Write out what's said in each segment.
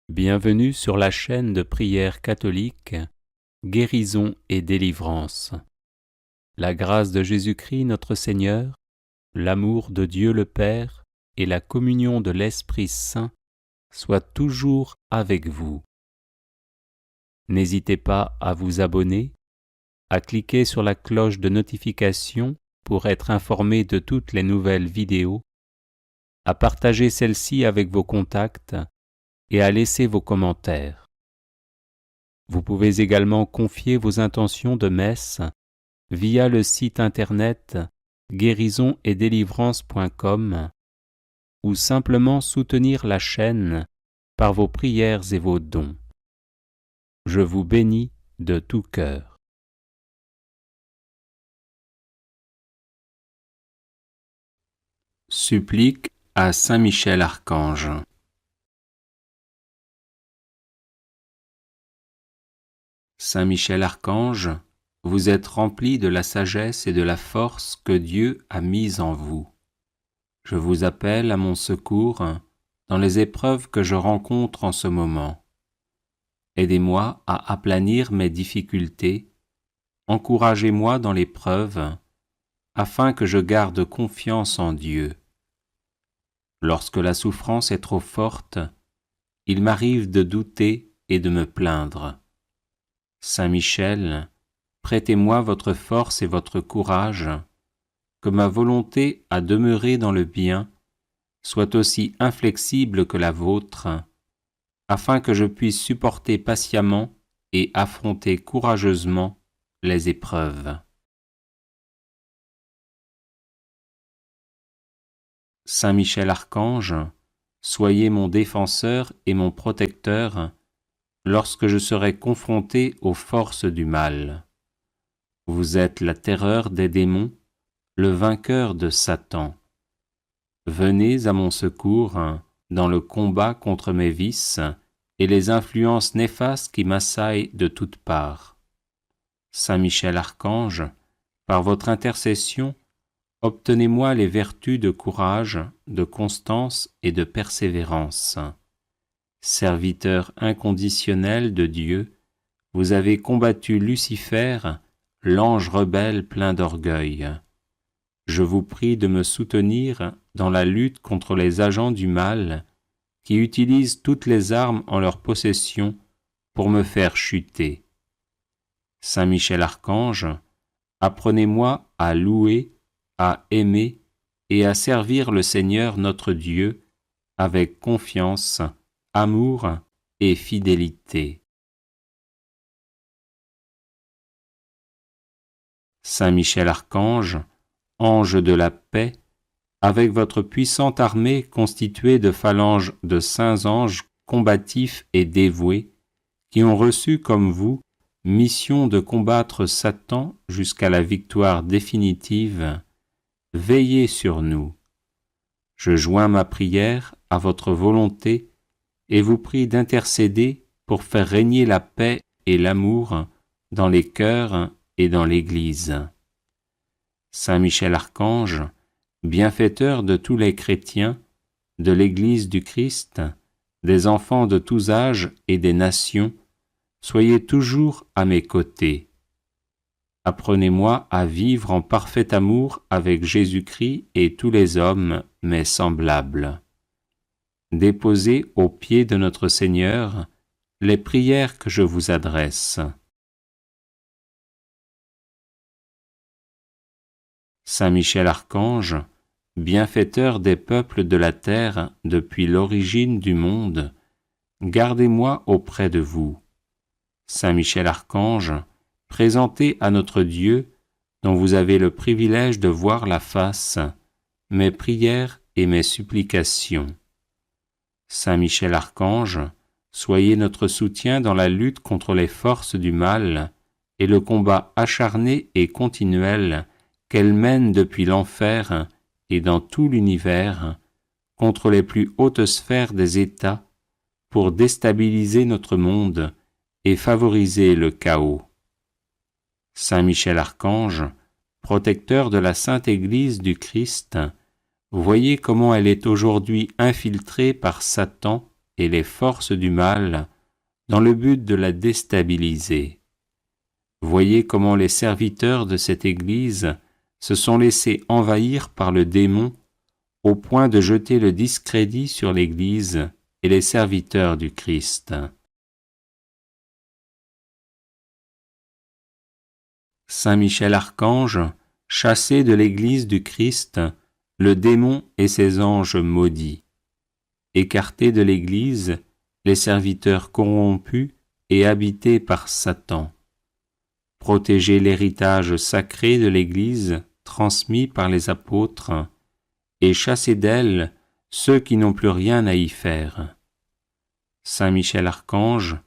Bienvenue sur la chaîne de prière catholique Guérison et délivrance. La grâce de Jésus-Christ notre Seigneur, l'amour de Dieu le Père et la communion de l'Esprit Saint soient toujours avec vous. N'hésitez pas à vous abonner, à cliquer sur la cloche de notification pour être informé de toutes les nouvelles vidéos, à partager celle-ci avec vos contacts et à laisser vos commentaires. Vous pouvez également confier vos intentions de messe via le site internet guérisonetdélivrance.com ou simplement soutenir la chaîne par vos prières et vos dons. Je vous bénis de tout cœur. Supplique à Saint Michel Archange. Saint Michel Archange, vous êtes rempli de la sagesse et de la force que Dieu a mise en vous. Je vous appelle à mon secours dans les épreuves que je rencontre en ce moment. Aidez-moi à aplanir mes difficultés, encouragez-moi dans l'épreuve, afin que je garde confiance en Dieu. Lorsque la souffrance est trop forte, il m'arrive de douter et de me plaindre. Saint Michel, prêtez-moi votre force et votre courage, que ma volonté à demeurer dans le bien soit aussi inflexible que la vôtre, afin que je puisse supporter patiemment et affronter courageusement les épreuves. Saint Michel Archange, soyez mon défenseur et mon protecteur lorsque je serai confronté aux forces du mal. Vous êtes la terreur des démons, le vainqueur de Satan. Venez à mon secours dans le combat contre mes vices et les influences néfastes qui m'assaillent de toutes parts. Saint Michel Archange, par votre intercession, obtenez-moi les vertus de courage, de constance et de persévérance. Serviteur inconditionnel de Dieu, vous avez combattu Lucifer, l'ange rebelle plein d'orgueil. Je vous prie de me soutenir dans la lutte contre les agents du mal qui utilisent toutes les armes en leur possession pour me faire chuter. Saint Michel Archange, apprenez-moi à louer, à aimer et à servir le Seigneur notre Dieu avec confiance, amour et fidélité. Saint Michel Archange, ange de la paix, avec votre puissante armée constituée de phalanges de saints anges combatifs et dévoués, qui ont reçu comme vous mission de combattre Satan jusqu'à la victoire définitive, veillez sur nous. Je joins ma prière à votre volonté et vous prie d'intercéder pour faire régner la paix et l'amour dans les cœurs et dans l'Église. Saint Michel Archange, bienfaiteur de tous les chrétiens, de l'Église du Christ, des enfants de tous âges et des nations, soyez toujours à mes côtés. Apprenez-moi à vivre en parfait amour avec Jésus-Christ et tous les hommes, mes semblables. Déposez aux pieds de notre Seigneur les prières que je vous adresse. Saint Michel Archange, bienfaiteur des peuples de la terre depuis l'origine du monde, gardez-moi auprès de vous. Saint Michel Archange, présentez à notre Dieu, dont vous avez le privilège de voir la face, mes prières et mes supplications. Saint Michel Archange, soyez notre soutien dans la lutte contre les forces du mal et le combat acharné et continuel qu'elles mènent depuis l'enfer et dans tout l'univers contre les plus hautes sphères des États pour déstabiliser notre monde et favoriser le chaos. Saint Michel Archange, protecteur de la Sainte Église du Christ, voyez comment elle est aujourd'hui infiltrée par Satan et les forces du mal dans le but de la déstabiliser. Voyez comment les serviteurs de cette Église se sont laissés envahir par le démon au point de jeter le discrédit sur l'Église et les serviteurs du Christ. Saint Michel Archange, chassez de l'Église du Christ le démon et ses anges maudits. Écartez de l'Église les serviteurs corrompus et habités par Satan. Protégez l'héritage sacré de l'Église transmis par les apôtres et chassez d'elle ceux qui n'ont plus rien à y faire. Saint Michel Archange,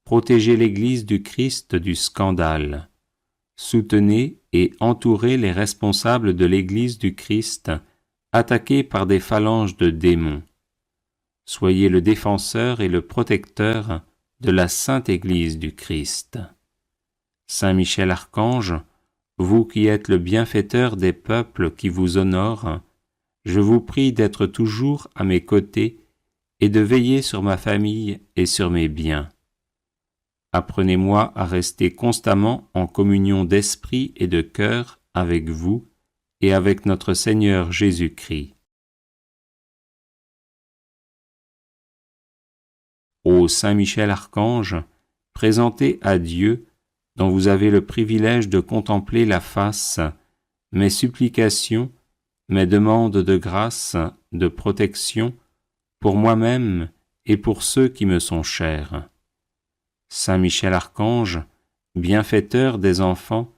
protégez l'Église du Christ du scandale. Soutenez et entourez les responsables de l'Église du Christ attaqués par des phalanges de démons. Soyez le défenseur et le protecteur de la Sainte Église du Christ. Saint Michel Archange, vous qui êtes le bienfaiteur des peuples qui vous honorent, je vous prie d'être toujours à mes côtés et de veiller sur ma famille et sur mes biens. Apprenez-moi à rester constamment en communion d'esprit et de cœur avec vous et avec notre Seigneur Jésus-Christ. Ô Saint Michel Archange, présentez à Dieu, dont vous avez le privilège de contempler la face, mes supplications, mes demandes de grâce, de protection, pour moi-même et pour ceux qui me sont chers. Saint Michel Archange, bienfaiteur des enfants,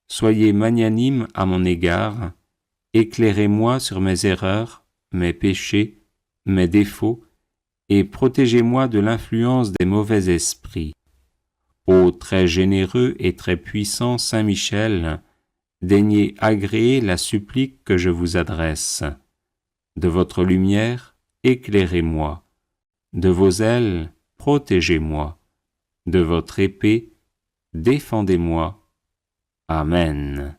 soyez magnanime à mon égard, éclairez-moi sur mes erreurs, mes péchés, mes défauts, et protégez-moi de l'influence des mauvais esprits. Ô très généreux et très puissant Saint Michel, daignez agréer la supplique que je vous adresse. De votre lumière, éclairez-moi. De vos ailes, protégez-moi. De votre épée, défendez-moi. Amen.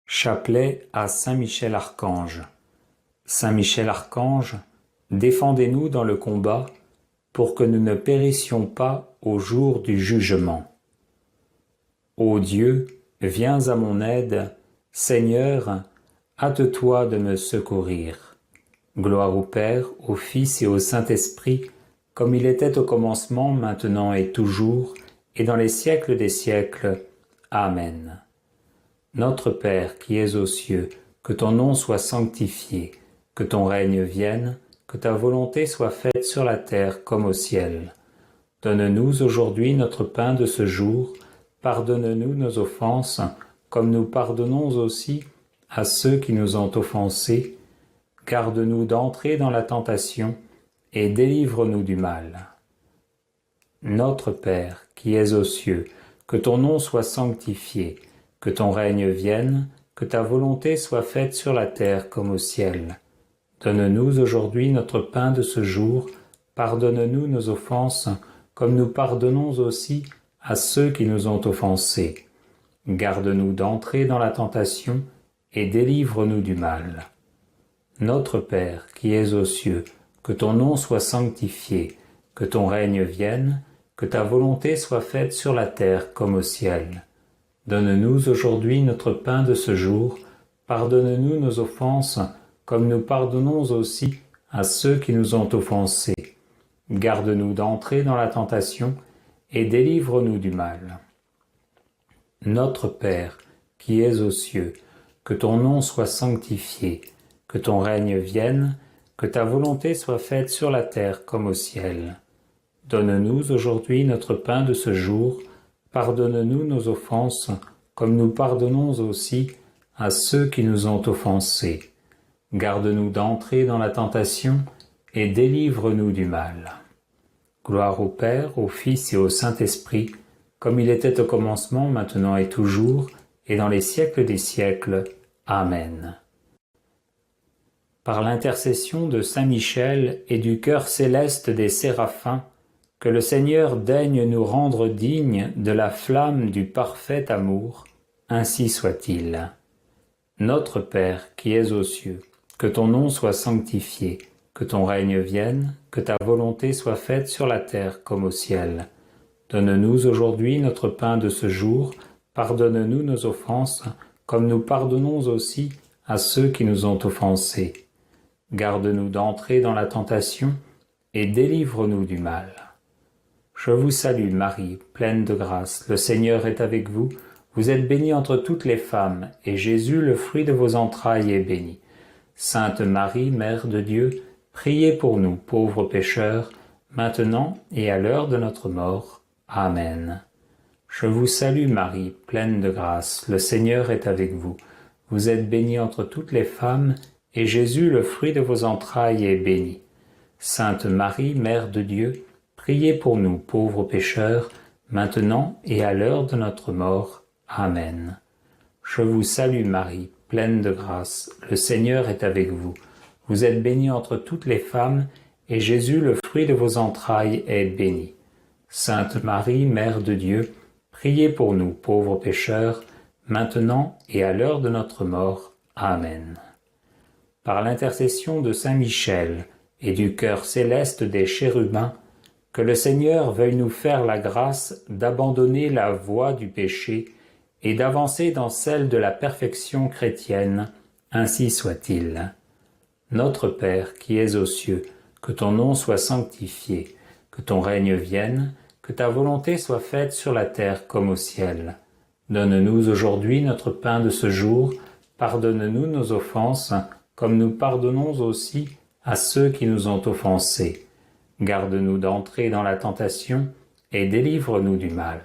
Chapelet à Saint Michel Archange. Saint Michel Archange, défendez-nous dans le combat pour que nous ne périssions pas au jour du jugement. Ô Dieu, viens à mon aide, Seigneur, hâte-toi de me secourir. Gloire au Père, au Fils et au Saint-Esprit, comme il était au commencement, maintenant et toujours, et dans les siècles des siècles. Amen. Notre Père qui es aux cieux, que ton nom soit sanctifié, que ton règne vienne, que ta volonté soit faite sur la terre comme au ciel. Donne-nous aujourd'hui notre pain de ce jour, pardonne-nous nos offenses, comme nous pardonnons aussi à ceux qui nous ont offensés. Garde-nous d'entrer dans la tentation, et délivre-nous du mal. Notre Père, qui es aux cieux, que ton nom soit sanctifié, que ton règne vienne, que ta volonté soit faite sur la terre comme au ciel. Donne-nous aujourd'hui notre pain de ce jour, pardonne-nous nos offenses, comme nous pardonnons aussi à ceux qui nous ont offensés. Garde-nous d'entrer dans la tentation, et délivre-nous du mal. Notre Père, qui es aux cieux, que ton nom soit sanctifié, que ton règne vienne, que ta volonté soit faite sur la terre comme au ciel. Donne-nous aujourd'hui notre pain de ce jour, pardonne-nous nos offenses, comme nous pardonnons aussi à ceux qui nous ont offensés. Garde-nous d'entrer dans la tentation, et délivre-nous du mal. Notre Père, qui es aux cieux, que ton nom soit sanctifié, que ton règne vienne, que ta volonté soit faite sur la terre comme au ciel. Donne-nous aujourd'hui notre pain de ce jour, pardonne-nous nos offenses, comme nous pardonnons aussi à ceux qui nous ont offensés. Garde-nous d'entrer dans la tentation, et délivre-nous du mal. Gloire au Père, au Fils et au Saint-Esprit, comme il était au commencement, maintenant et toujours, et dans les siècles des siècles. Amen. Par l'intercession de Saint Michel et du cœur céleste des séraphins, que le Seigneur daigne nous rendre dignes de la flamme du parfait amour, ainsi soit-il. Notre Père qui es aux cieux, que ton nom soit sanctifié, que ton règne vienne, que ta volonté soit faite sur la terre comme au ciel. Donne-nous aujourd'hui notre pain de ce jour, pardonne-nous nos offenses, comme nous pardonnons aussi à ceux qui nous ont offensés. Garde-nous d'entrer dans la tentation, et délivre-nous du mal. Je vous salue Marie, pleine de grâce, le Seigneur est avec vous. Vous êtes bénie entre toutes les femmes, et Jésus, le fruit de vos entrailles, est béni. Sainte Marie, Mère de Dieu, priez pour nous, pauvres pécheurs, maintenant et à l'heure de notre mort. Amen. Je vous salue Marie, pleine de grâce, le Seigneur est avec vous. Vous êtes bénie entre toutes les femmes, et Jésus, le fruit de vos entrailles, est béni. Sainte Marie, Mère de Dieu, priez pour nous, pauvres pécheurs, maintenant et à l'heure de notre mort. Amen. Je vous salue Marie, pleine de grâce, le Seigneur est avec vous. Vous êtes bénie entre toutes les femmes, et Jésus, le fruit de vos entrailles, est béni. Sainte Marie, Mère de Dieu, priez pour nous, pauvres pécheurs, maintenant et à l'heure de notre mort. Amen. Par l'intercession de Saint Michel et du cœur céleste des chérubins, que le Seigneur veuille nous faire la grâce d'abandonner la voie du péché et d'avancer dans celle de la perfection chrétienne, ainsi soit-il. Notre Père qui es aux cieux, que ton nom soit sanctifié, que ton règne vienne, que ta volonté soit faite sur la terre comme au ciel. Donne-nous aujourd'hui notre pain de ce jour, pardonne-nous nos offenses, comme nous pardonnons aussi à ceux qui nous ont offensés. Garde-nous d'entrer dans la tentation, et délivre-nous du mal.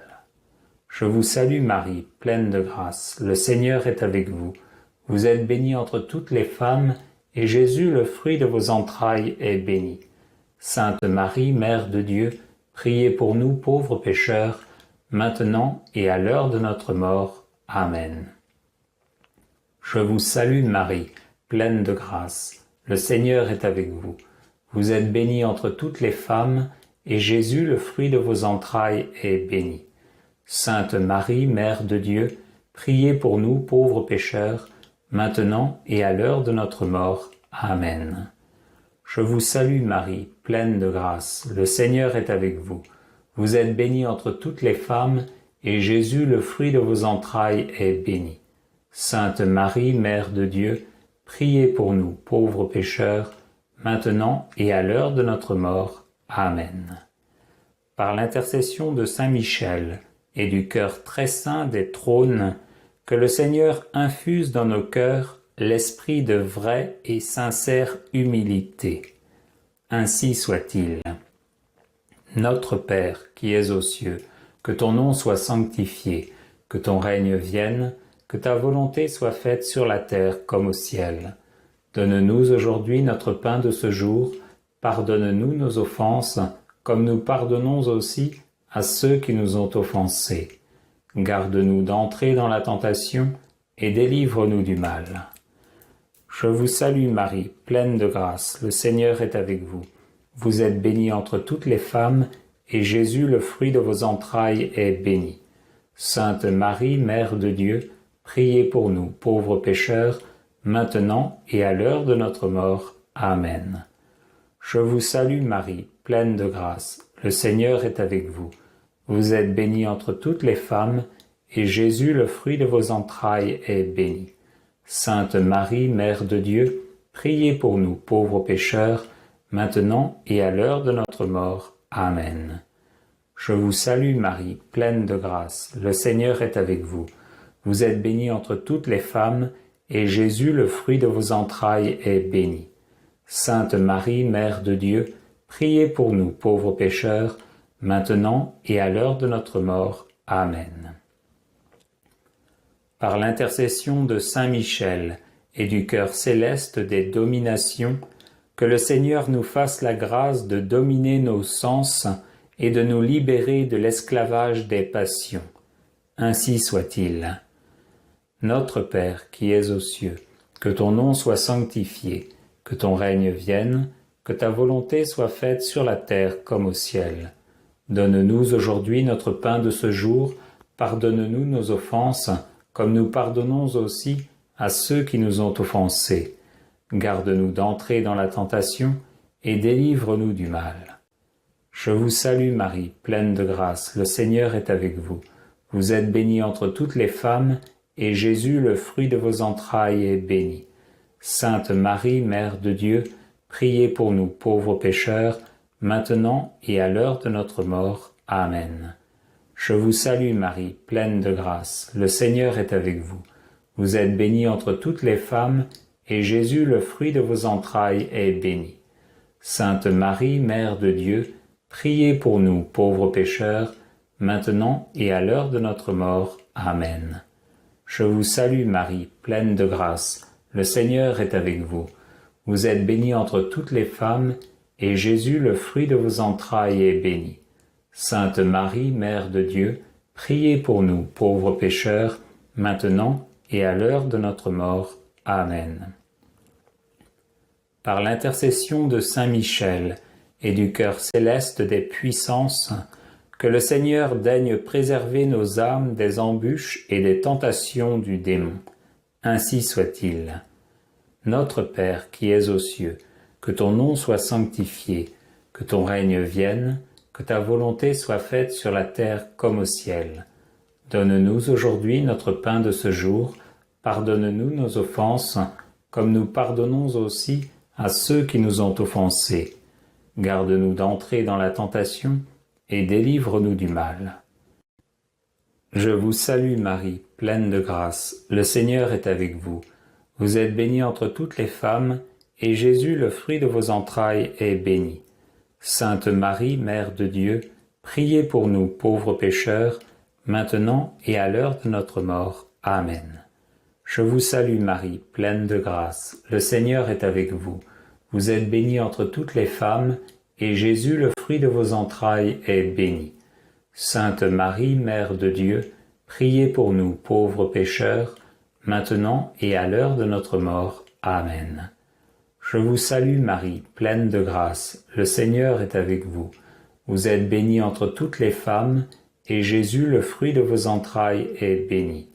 Je vous salue Marie, pleine de grâce, le Seigneur est avec vous. Vous êtes bénie entre toutes les femmes, et Jésus, le fruit de vos entrailles, est béni. Sainte Marie, Mère de Dieu, priez pour nous pauvres pécheurs, maintenant et à l'heure de notre mort. Amen. Je vous salue Marie, pleine de grâce, le Seigneur est avec vous. Vous êtes bénie entre toutes les femmes, et Jésus, le fruit de vos entrailles, est béni. Sainte Marie, Mère de Dieu, priez pour nous pauvres pécheurs, maintenant et à l'heure de notre mort. Amen. Je vous salue Marie, pleine de grâce, le Seigneur est avec vous. Vous êtes bénie entre toutes les femmes, et Jésus, le fruit de vos entrailles, est béni. Sainte Marie, Mère de Dieu, priez pour nous, pauvres pécheurs, maintenant et à l'heure de notre mort. Amen. Par l'intercession de Saint Michel et du cœur très saint des trônes, que le Seigneur infuse dans nos cœurs l'esprit de vraie et sincère humilité. Ainsi soit-il. Notre Père qui es aux cieux, que ton nom soit sanctifié, que ton règne vienne, que ta volonté soit faite sur la terre comme au ciel. Donne-nous aujourd'hui notre pain de ce jour, pardonne-nous nos offenses, comme nous pardonnons aussi à ceux qui nous ont offensés. Garde-nous d'entrer dans la tentation, et délivre-nous du mal. Je vous salue Marie, pleine de grâce, le Seigneur est avec vous. Vous êtes bénie entre toutes les femmes, et Jésus, le fruit de vos entrailles, est béni. Sainte Marie, Mère de Dieu, priez pour nous, pauvres pécheurs, maintenant et à l'heure de notre mort. Amen. Je vous salue Marie, pleine de grâce, le Seigneur est avec vous. Vous êtes bénie entre toutes les femmes, et Jésus, le fruit de vos entrailles, est béni. Sainte Marie, Mère de Dieu, priez pour nous, pauvres pécheurs, maintenant et à l'heure de notre mort. Amen. Je vous salue Marie, pleine de grâce, le Seigneur est avec vous. Vous êtes bénie entre toutes les femmes, et Jésus, le fruit de vos entrailles, est béni. Sainte Marie, Mère de Dieu, priez pour nous, pauvres pécheurs, maintenant et à l'heure de notre mort. Amen. Par l'intercession de Saint Michel et du cœur céleste des dominations, que le Seigneur nous fasse la grâce de dominer nos sens et de nous libérer de l'esclavage des passions. Ainsi soit-il. Notre Père qui es aux cieux, que ton nom soit sanctifié, que ton règne vienne, que ta volonté soit faite sur la terre comme au ciel. Donne-nous aujourd'hui notre pain de ce jour, pardonne-nous nos offenses, comme nous pardonnons aussi à ceux qui nous ont offensés. Garde-nous d'entrer dans la tentation, et délivre-nous du mal. Je vous salue Marie, pleine de grâce, le Seigneur est avec vous. Vous êtes bénie entre toutes les femmes, et Jésus, le fruit de vos entrailles, est béni. Sainte Marie, Mère de Dieu, priez pour nous pauvres pécheurs, maintenant et à l'heure de notre mort. Amen. Je vous salue Marie, pleine de grâce, le Seigneur est avec vous. Vous êtes bénie entre toutes les femmes, et Jésus, le fruit de vos entrailles, est béni. Sainte Marie, Mère de Dieu, priez pour nous pauvres pécheurs, maintenant et à l'heure de notre mort. Amen. Je vous salue Marie, pleine de grâce, le Seigneur est avec vous. Vous êtes bénie entre toutes les femmes, et Jésus, le fruit de vos entrailles, est béni. Sainte Marie, Mère de Dieu, priez pour nous pauvres pécheurs, maintenant et à l'heure de notre mort. Amen. Par l'intercession de Saint Michel et du cœur céleste des puissances, que le Seigneur daigne préserver nos âmes des embûches et des tentations du démon. Ainsi soit-il. Notre Père qui es aux cieux, que ton nom soit sanctifié, que ton règne vienne, que ta volonté soit faite sur la terre comme au ciel. Donne-nous aujourd'hui notre pain de ce jour, pardonne-nous nos offenses, comme nous pardonnons aussi à ceux qui nous ont offensés. Garde-nous d'entrer dans la tentation, et délivre-nous du mal. Je vous salue Marie, pleine de grâce, le Seigneur est avec vous. Vous êtes bénie entre toutes les femmes, et Jésus, le fruit de vos entrailles, est béni. Sainte Marie, Mère de Dieu, priez pour nous pauvres pécheurs, maintenant et à l'heure de notre mort. Amen. Je vous salue Marie, pleine de grâce, le Seigneur est avec vous. Vous êtes bénie entre toutes les femmes, et Jésus, le fruit de vos entrailles, est béni. Sainte Marie, Mère de Dieu, priez pour nous pauvres pécheurs, maintenant et à l'heure de notre mort. Amen. Je vous salue Marie, pleine de grâce, le Seigneur est avec vous. Vous êtes bénie entre toutes les femmes, et Jésus, le fruit de vos entrailles, est béni.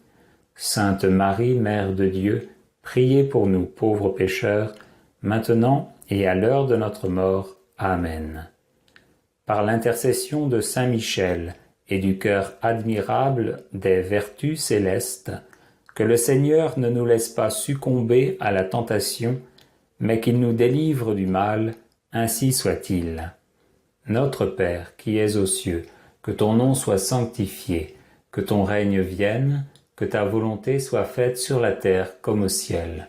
Sainte Marie, Mère de Dieu, priez pour nous pauvres pécheurs, maintenant et à l'heure de notre mort. Amen. Par l'intercession de Saint Michel et du cœur admirable des vertus célestes, que le Seigneur ne nous laisse pas succomber à la tentation, mais qu'il nous délivre du mal, ainsi soit-il. Notre Père qui es aux cieux, que ton nom soit sanctifié, que ton règne vienne, que ta volonté soit faite sur la terre comme au ciel.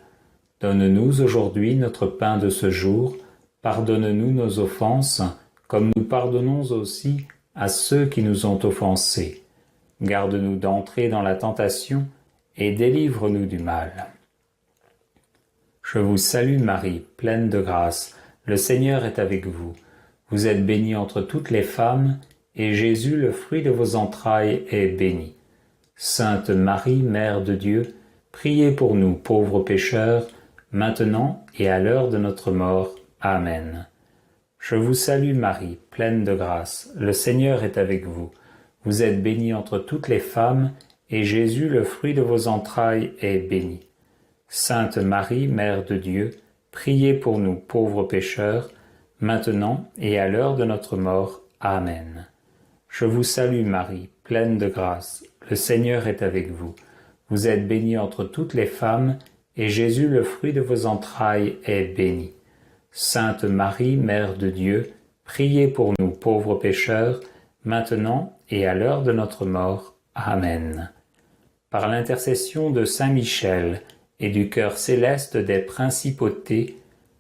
Donne-nous aujourd'hui notre pain de ce jour, pardonne-nous nos offenses, comme nous pardonnons aussi à ceux qui nous ont offensés. Garde-nous d'entrer dans la tentation, et délivre-nous du mal. Je vous salue Marie, pleine de grâce, le Seigneur est avec vous. Vous êtes bénie entre toutes les femmes, et Jésus, le fruit de vos entrailles, est béni. Sainte Marie, Mère de Dieu, priez pour nous pauvres pécheurs, maintenant et à l'heure de notre mort. Amen. Je vous salue Marie, pleine de grâce, le Seigneur est avec vous. Vous êtes bénie entre toutes les femmes, et Jésus, le fruit de vos entrailles, est béni. Sainte Marie, Mère de Dieu, priez pour nous pauvres pécheurs, maintenant et à l'heure de notre mort. Amen. Je vous salue Marie, pleine de grâce, le Seigneur est avec vous. Vous êtes bénie entre toutes les femmes, et Jésus, le fruit de vos entrailles, est béni. Sainte Marie, Mère de Dieu, priez pour nous pauvres pécheurs, maintenant et à l'heure de notre mort. Amen. Par l'intercession de Saint Michel et du cœur céleste des principautés,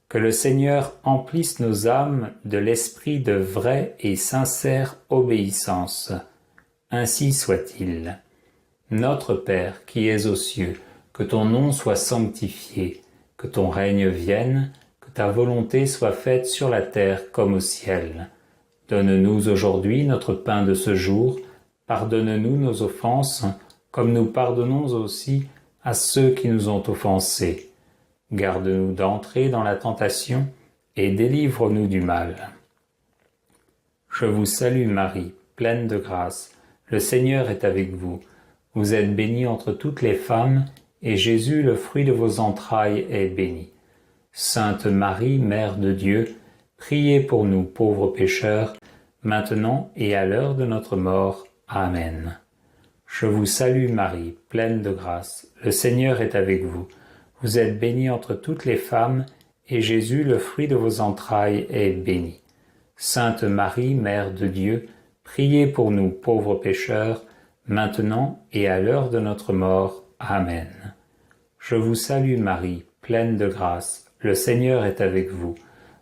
que le Seigneur emplisse nos âmes de l'esprit de vraie et sincère obéissance. Ainsi soit-il. Notre Père qui es aux cieux, que ton nom soit sanctifié, que ton règne vienne, que ta volonté soit faite sur la terre comme au ciel. Donne-nous aujourd'hui notre pain de ce jour, pardonne-nous nos offenses, comme nous pardonnons aussi à ceux qui nous ont offensés. Garde-nous d'entrer dans la tentation, et délivre-nous du mal. Je vous salue Marie, pleine de grâce, le Seigneur est avec vous. Vous êtes bénie entre toutes les femmes, et Jésus, le fruit de vos entrailles, est béni. Sainte Marie, Mère de Dieu, priez pour nous pauvres pécheurs, maintenant et à l'heure de notre mort. Amen. Je vous salue Marie, pleine de grâce, le Seigneur est avec vous. Vous êtes bénie entre toutes les femmes, et Jésus, le fruit de vos entrailles, est béni. Sainte Marie, Mère de Dieu, priez pour nous pauvres pécheurs, maintenant et à l'heure de notre mort. Amen. Je vous salue Marie, pleine de grâce, le Seigneur est avec vous.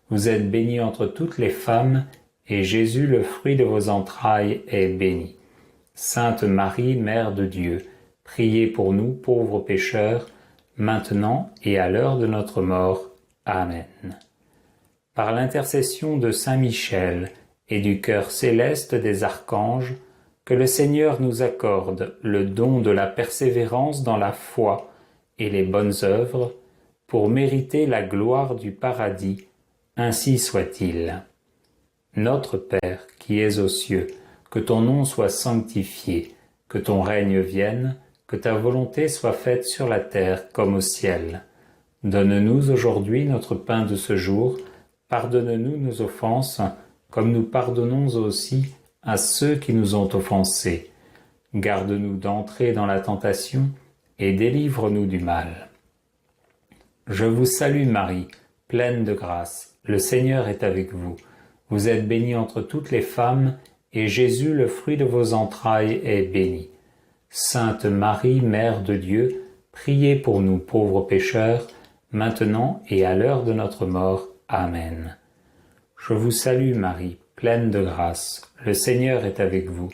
Vous êtes bénie entre toutes les femmes, et Jésus, le fruit de vos entrailles, est béni. Sainte Marie, Mère de Dieu, priez pour nous pauvres pécheurs, maintenant et à l'heure de notre mort. Amen. Par l'intercession de Saint Michel et du cœur céleste des archanges, que le Seigneur nous accorde le don de la persévérance dans la foi et les bonnes œuvres, pour mériter la gloire du paradis, ainsi soit-il. Notre Père, qui es aux cieux, que ton nom soit sanctifié, que ton règne vienne, que ta volonté soit faite sur la terre comme au ciel. Donne-nous aujourd'hui notre pain de ce jour, pardonne-nous nos offenses, comme nous pardonnons aussi à ceux qui nous ont offensés. Garde-nous d'entrer dans la tentation, et délivre-nous du mal. Je vous salue Marie, pleine de grâce, le Seigneur est avec vous. Vous êtes bénie entre toutes les femmes, et Jésus, le fruit de vos entrailles, est béni. Sainte Marie, Mère de Dieu, priez pour nous pauvres pécheurs, maintenant et à l'heure de notre mort. Amen. Je vous salue Marie, pleine de grâce, le Seigneur est avec vous.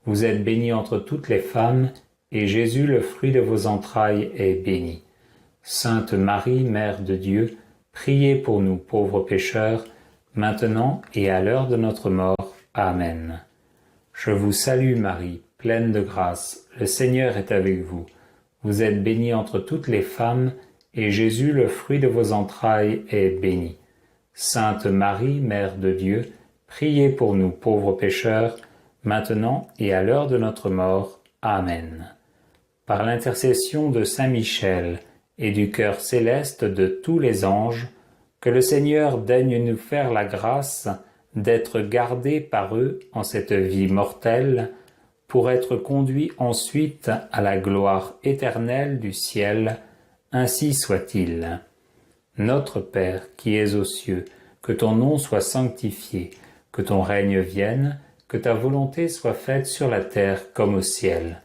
Vous êtes bénie entre toutes les femmes, et Jésus, le fruit de vos entrailles, est béni. Sainte Marie, Mère de Dieu, priez pour nous pauvres pécheurs, maintenant et à l'heure de notre mort. Amen. Je vous salue Marie, pleine de grâce, le Seigneur est avec vous. Vous êtes bénie entre toutes les femmes, et Jésus, le fruit de vos entrailles, est béni. Sainte Marie, Mère de Dieu, priez pour nous pauvres pécheurs, maintenant et à l'heure de notre mort. Amen. Par l'intercession de Saint Michel et du cœur céleste de tous les anges, que le Seigneur daigne nous faire la grâce d'être gardés par eux en cette vie mortelle, pour être conduits ensuite à la gloire éternelle du ciel, ainsi soit-il. Notre Père qui es aux cieux, que ton nom soit sanctifié, que ton règne vienne, que ta volonté soit faite sur la terre comme au ciel.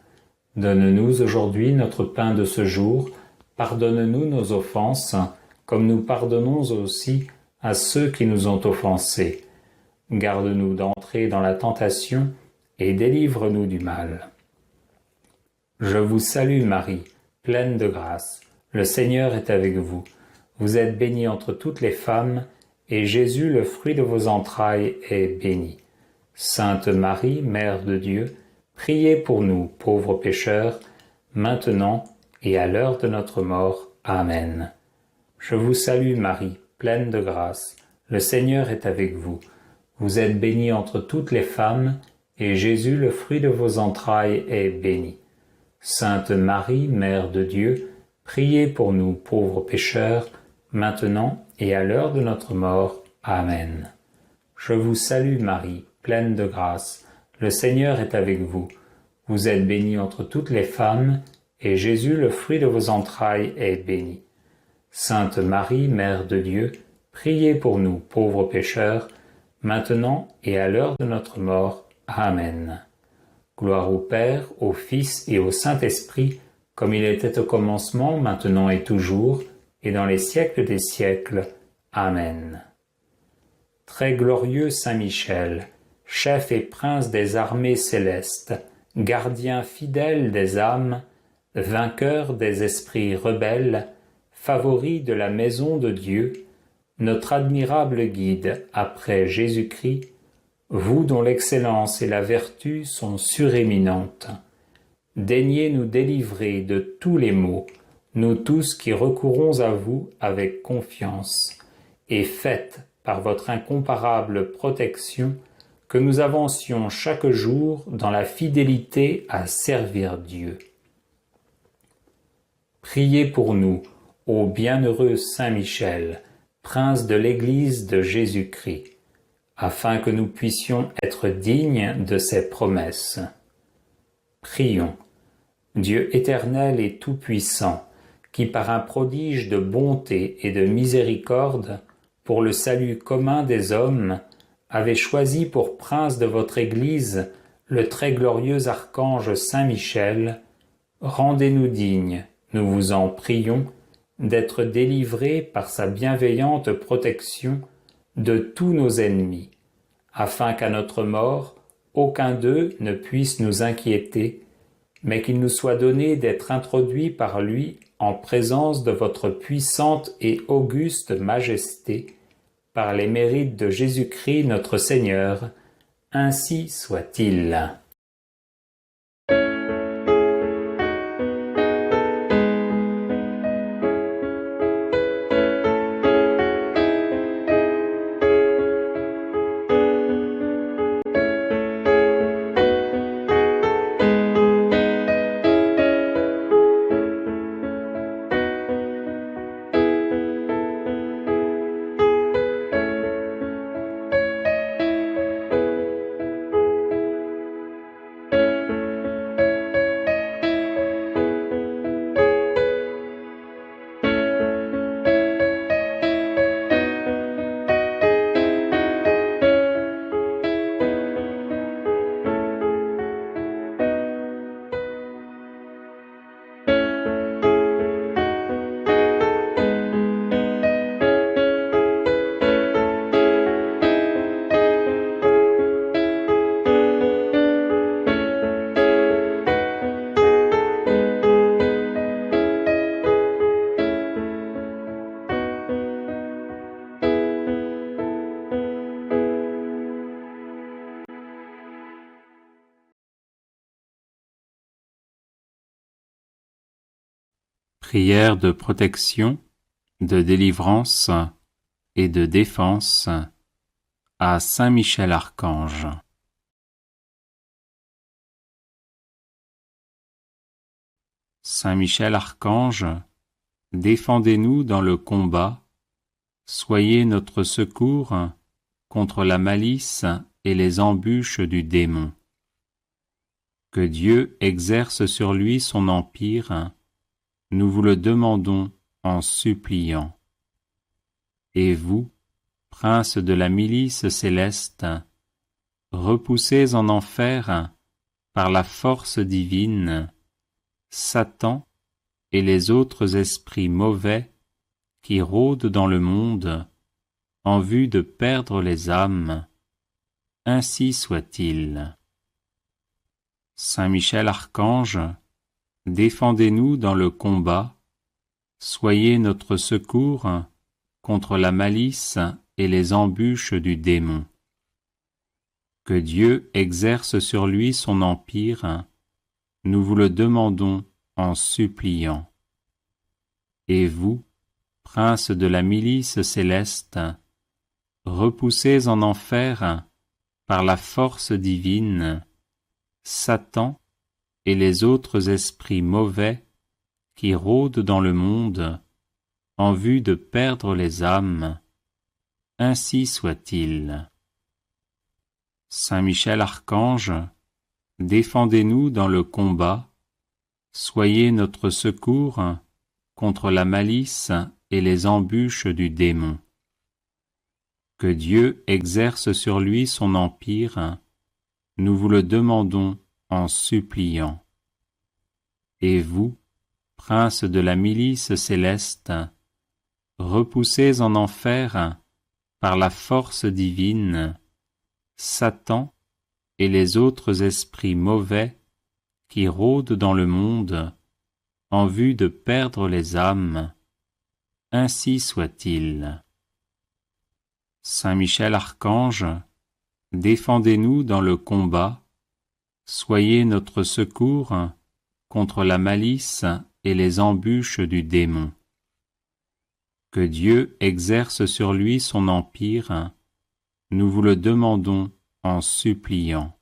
Donne-nous aujourd'hui notre pain de ce jour, pardonne-nous nos offenses, comme nous pardonnons aussi à ceux qui nous ont offensés. Garde-nous d'entrer dans la tentation, et délivre-nous du mal. Je vous salue Marie, pleine de grâce, le Seigneur est avec vous. Vous êtes bénie entre toutes les femmes, et Jésus, le fruit de vos entrailles, est béni. Sainte Marie, Mère de Dieu, priez pour nous, pauvres pécheurs, maintenant et à l'heure de notre mort. Amen. Je vous salue Marie, pleine de grâce, le Seigneur est avec vous. Vous êtes bénie entre toutes les femmes, et Jésus, le fruit de vos entrailles, est béni. Sainte Marie, Mère de Dieu, priez pour nous pauvres pécheurs, maintenant et à l'heure de notre mort. Amen. Je vous salue Marie, pleine de grâce, le Seigneur est avec vous. Vous êtes bénie entre toutes les femmes, et Jésus, le fruit de vos entrailles, est béni. Sainte Marie, Mère de Dieu, priez pour nous pauvres pécheurs, maintenant et à l'heure de notre mort. Amen. Gloire au Père, au Fils et au Saint-Esprit, comme il était au commencement, maintenant et toujours, et dans les siècles des siècles. Amen. Très glorieux Saint Michel, chef et prince des armées célestes, gardien fidèle des âmes, vainqueur des esprits rebelles, favori de la maison de Dieu, notre admirable guide après Jésus-Christ, vous dont l'excellence et la vertu sont suréminentes, daignez nous délivrer de tous les maux, nous tous qui recourons à vous avec confiance, et faites, par votre incomparable protection, que nous avancions chaque jour dans la fidélité à servir Dieu. Priez pour nous, ô bienheureux Saint Michel, prince de l'Église de Jésus-Christ, afin que nous puissions être dignes de ses promesses. Prions. Dieu éternel et tout-puissant, qui par un prodige de bonté et de miséricorde, pour le salut commun des hommes, avez choisi pour prince de votre Église le très glorieux archange Saint Michel, rendez-nous dignes, nous vous en prions, d'être délivrés par sa bienveillante protection de tous nos ennemis, afin qu'à notre mort, aucun d'eux ne puisse nous inquiéter, mais qu'il nous soit donné d'être introduits par lui en présence de votre puissante et auguste majesté, par les mérites de Jésus-Christ notre Seigneur, ainsi soit-il. Prière de protection, de délivrance et de défense à Saint Michel Archange. Saint Michel Archange, défendez-nous dans le combat, soyez notre secours contre la malice et les embûches du démon. Que Dieu exerce sur lui son empire, nous vous le demandons en suppliant. Et vous, prince de la milice céleste, repoussez en enfer, par la force divine, Satan et les autres esprits mauvais qui rôdent dans le monde en vue de perdre les âmes. Ainsi soit-il. Saint Michel Archange, défendez-nous dans le combat, soyez notre secours contre la malice et les embûches du démon. Que Dieu exerce sur lui son empire, nous vous le demandons en suppliant. Et vous, prince de la milice céleste, repoussez en enfer, par la force divine, Satan et les autres esprits mauvais qui rôdent dans le monde en vue de perdre les âmes. Ainsi soit-il. Saint Michel Archange, défendez-nous dans le combat, soyez notre secours contre la malice et les embûches du démon. Que Dieu exerce sur lui son empire, nous vous le demandons en suppliant. Et vous, prince de la milice céleste, repoussez en enfer, par la force divine, Satan et les autres esprits mauvais qui rôdent dans le monde en vue de perdre les âmes. Ainsi soit-il. Saint Michel Archange, défendez-nous dans le combat, soyez notre secours contre la malice et les embûches du démon. Que Dieu exerce sur lui son empire, nous vous le demandons en suppliant.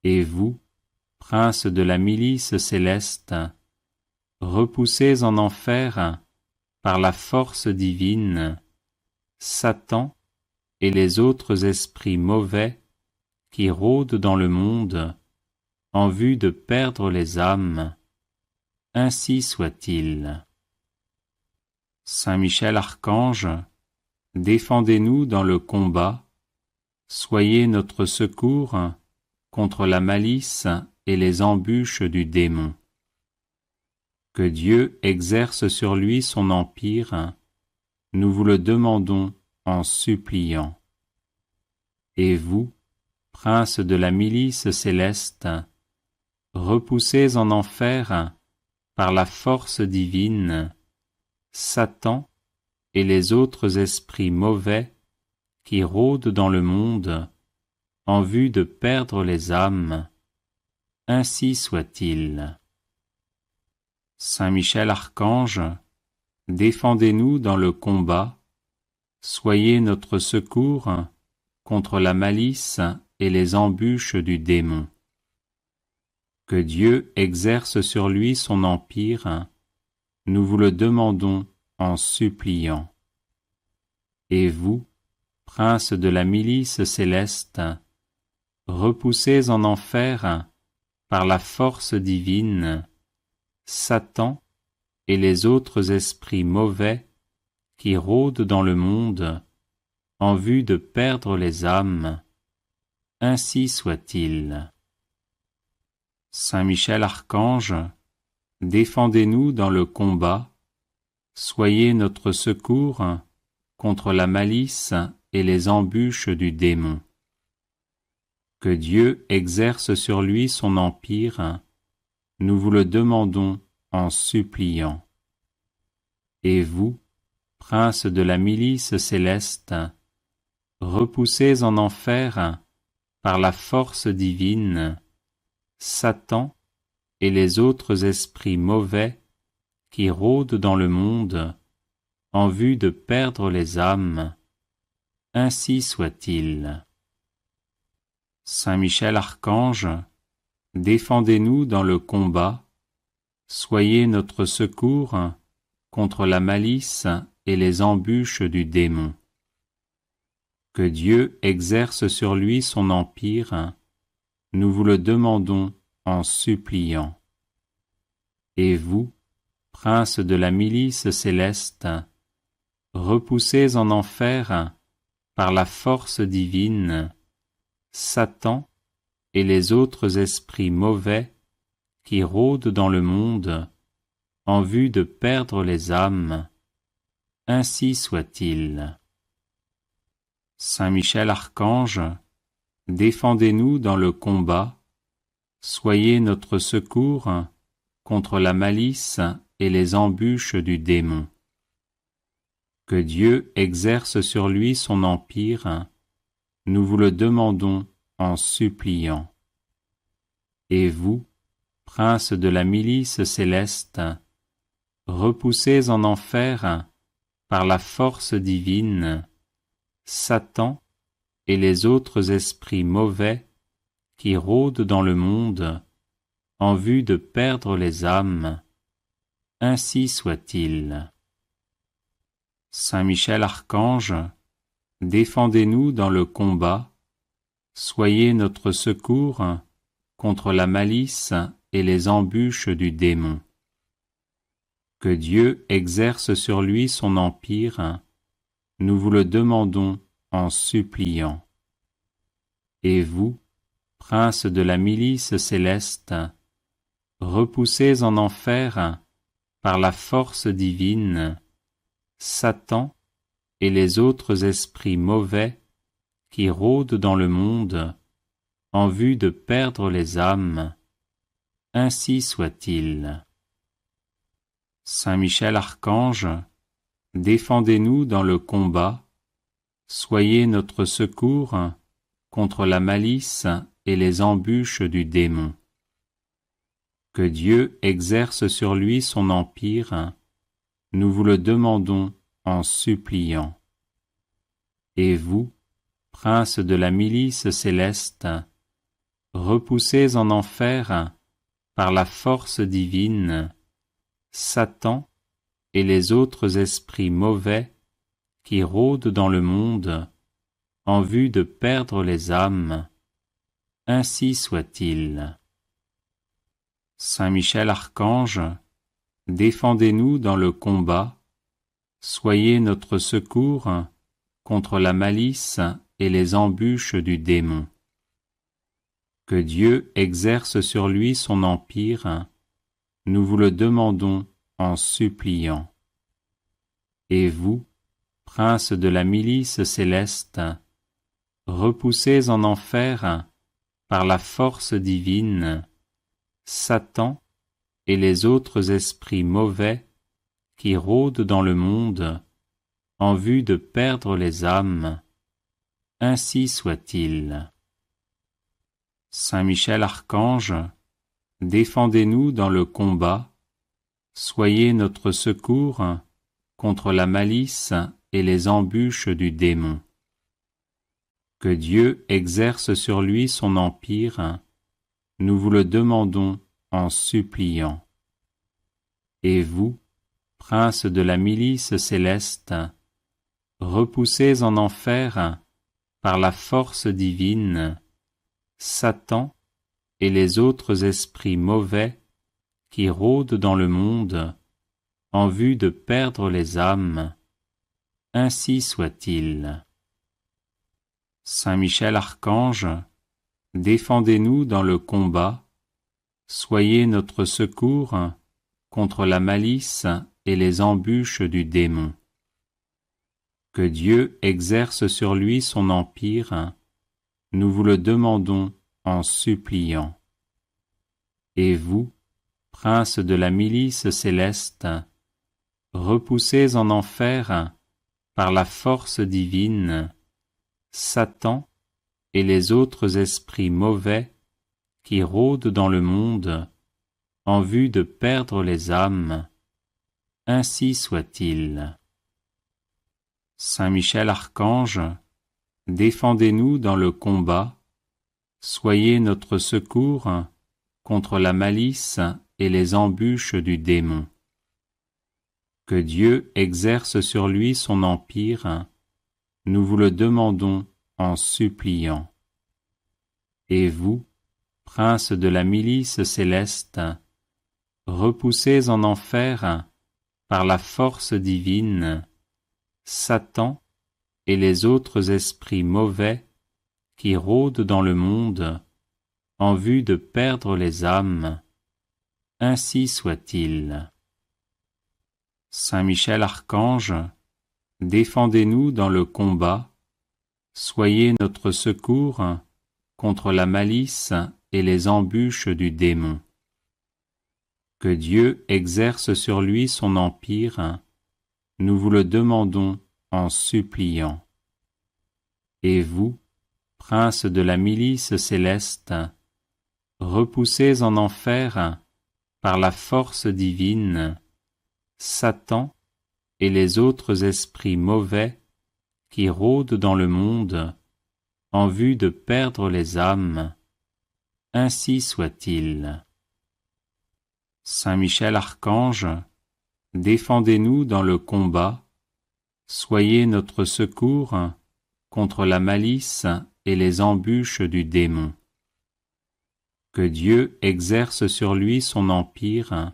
Et vous, prince de la milice céleste, repoussez en enfer, par la force divine, Satan et les autres esprits mauvais qui rôdent dans le monde en vue de perdre les âmes. Ainsi soit-il. Saint Michel Archange, défendez-nous dans le combat, soyez notre secours contre la malice et les embûches du démon. Que Dieu exerce sur lui son empire, nous vous le demandons en suppliant. Et vous, princes de la milice céleste, repoussez en enfer, par la force divine, Satan et les autres esprits mauvais qui rôdent dans le monde en vue de perdre les âmes. Ainsi soit-il. Saint Michel Archange, défendez-nous dans le combat, soyez notre secours contre la malice et les embûches du démon. Que Dieu exerce sur lui son empire, nous vous le demandons en suppliant. Et vous, princes de la milice céleste, repoussez en enfer, par la force divine, Satan et les autres esprits mauvais qui rôdent dans le monde en vue de perdre les âmes. Ainsi soit-il. Saint Michel Archange, défendez-nous dans le combat, soyez notre secours contre la malice et les embûches du démon. Que Dieu exerce sur lui son empire, nous vous le demandons en suppliant. Et vous, princes de la milice céleste, repoussez en enfer, par la force divine, Satan et les autres esprits mauvais qui rôdent dans le monde en vue de perdre les âmes. Ainsi soit-il. Saint Michel Archange, défendez-nous dans le combat, soyez notre secours contre la malice et les embûches du démon. Que Dieu exerce sur lui son empire, nous vous le demandons en suppliant. Et vous, princes de la milice céleste, repoussez en enfer, par la force divine, Satan et les autres esprits mauvais qui rôdent dans le monde en vue de perdre les âmes. Ainsi soit-il. Saint Michel Archange, défendez-nous dans le combat, soyez notre secours contre la malice et les embûches du démon. Que Dieu exerce sur lui son empire, nous vous le demandons en suppliant. Et vous, princes de la milice céleste, repoussez en enfer, par la force divine, Satan et les autres esprits mauvais qui rôdent dans le monde en vue de perdre les âmes. Ainsi soit-il. Saint Michel Archange, défendez-nous dans le combat, soyez notre secours contre la malice et les embûches du démon. Que Dieu exerce sur lui son empire, nous vous le demandons en suppliant. Et vous, princes de la milice céleste, repoussez en enfer, par la force divine, Satan et les autres esprits mauvais qui rôdent dans le monde en vue de perdre les âmes. Ainsi soit-il. Saint Michel Archange, défendez-nous dans le combat, soyez notre secours contre la malice et les embûches du démon. Que Dieu exerce sur lui son empire, nous vous le demandons en suppliant. Et vous, princes de la milice céleste, repoussez en enfer, par la force divine, Satan et les autres esprits mauvais qui rôdent dans le monde en vue de perdre les âmes, ainsi soit-il. Saint Michel Archange, défendez-nous dans le combat, soyez notre secours contre la malice et les embûches du démon. Que Dieu exerce sur lui son empire, nous vous le demandons en suppliant. Et vous, prince de la milice céleste, repoussez en enfer, par la force divine, Satan et les autres esprits mauvais qui rôdent dans le monde en vue de perdre les âmes, ainsi soit-il. Saint Michel Archange, défendez-nous dans le combat, soyez notre secours contre la malice et les embûches du démon. Que Dieu exerce sur lui son empire, nous vous le demandons en suppliant. Et vous, prince de la milice céleste, repoussez en enfer, par la force divine, Satan et les autres esprits mauvais qui rôdent dans le monde en vue de perdre les âmes, ainsi soit-il. Saint Michel Archange, défendez-nous dans le combat, soyez notre secours contre la malice et les embûches du démon. Que Dieu exerce sur lui son empire, nous vous le demandons en suppliant. Et vous, prince de la milice céleste, repoussez en enfer, par la force divine, Satan et les autres esprits mauvais qui rôdent dans le monde en vue de perdre les âmes, ainsi soit-il. Saint Michel Archange, défendez-nous dans le combat, soyez notre secours contre la malice et les embûches du démon. Que Dieu exerce sur lui son empire, nous vous le demandons en suppliant. Et vous, prince de la milice céleste, repoussez en enfer, par la force divine, Satan et les autres esprits mauvais qui rôdent dans le monde en vue de perdre les âmes, ainsi soit-il. Saint Michel Archange, défendez-nous dans le combat, soyez notre secours contre la malice et les embûches du démon. Que Dieu exerce sur lui son empire, nous vous le demandons en suppliant. Et vous, prince de la milice céleste, repoussez en enfer, par la force divine, Satan et les autres esprits mauvais qui rôdent dans le monde en vue de perdre les âmes, ainsi soit-il. Saint Michel Archange, défendez-nous dans le combat, soyez notre secours contre la malice et les embûches du démon. Que Dieu exerce sur lui son empire,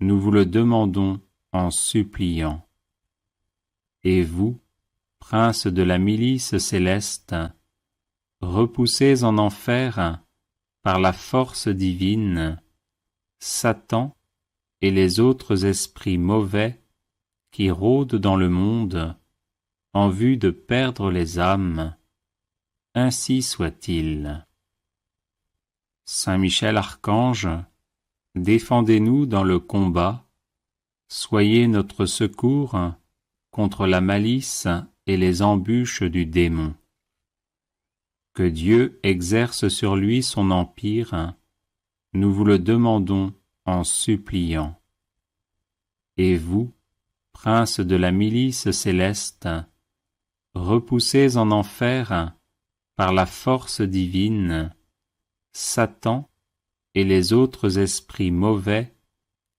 nous vous le demandons en suppliant. Et vous, prince de la milice céleste, repoussez en enfer, par la force divine, Satan et les autres esprits mauvais qui rôdent dans le monde en vue de perdre les âmes, ainsi soit-il. Saint Michel Archange, défendez-nous dans le combat, soyez notre secours contre la malice et les embûches du démon. Que Dieu exerce sur lui son empire, nous vous le demandons en suppliant. Et vous, prince de la milice céleste, repoussez en enfer, par la force divine, Satan et les autres esprits mauvais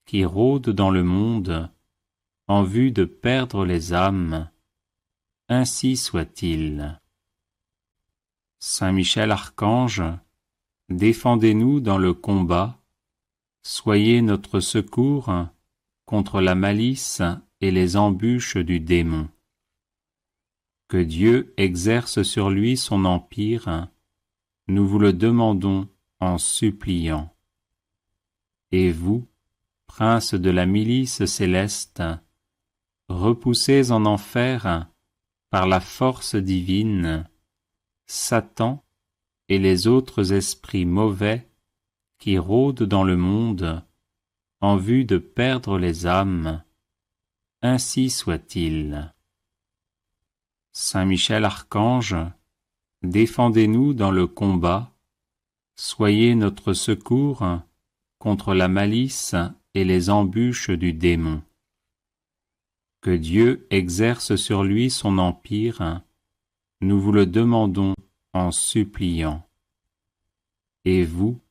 qui rôdent dans le monde en vue de perdre les âmes, ainsi soit-il. Saint Michel Archange, défendez-nous dans le combat, soyez notre secours contre la malice et les embûches du démon. Que Dieu exerce sur lui son empire, nous vous le demandons en suppliant. Et vous, prince de la milice céleste, repoussez en enfer, par la force divine, Satan et les autres esprits mauvais qui rôdent dans le monde en vue de perdre les âmes, ainsi soit-il. Saint Michel Archange, défendez-nous dans le combat, soyez notre secours contre la malice et les embûches du démon. Que Dieu exerce sur lui son empire, nous vous le demandons en suppliant. Et vous,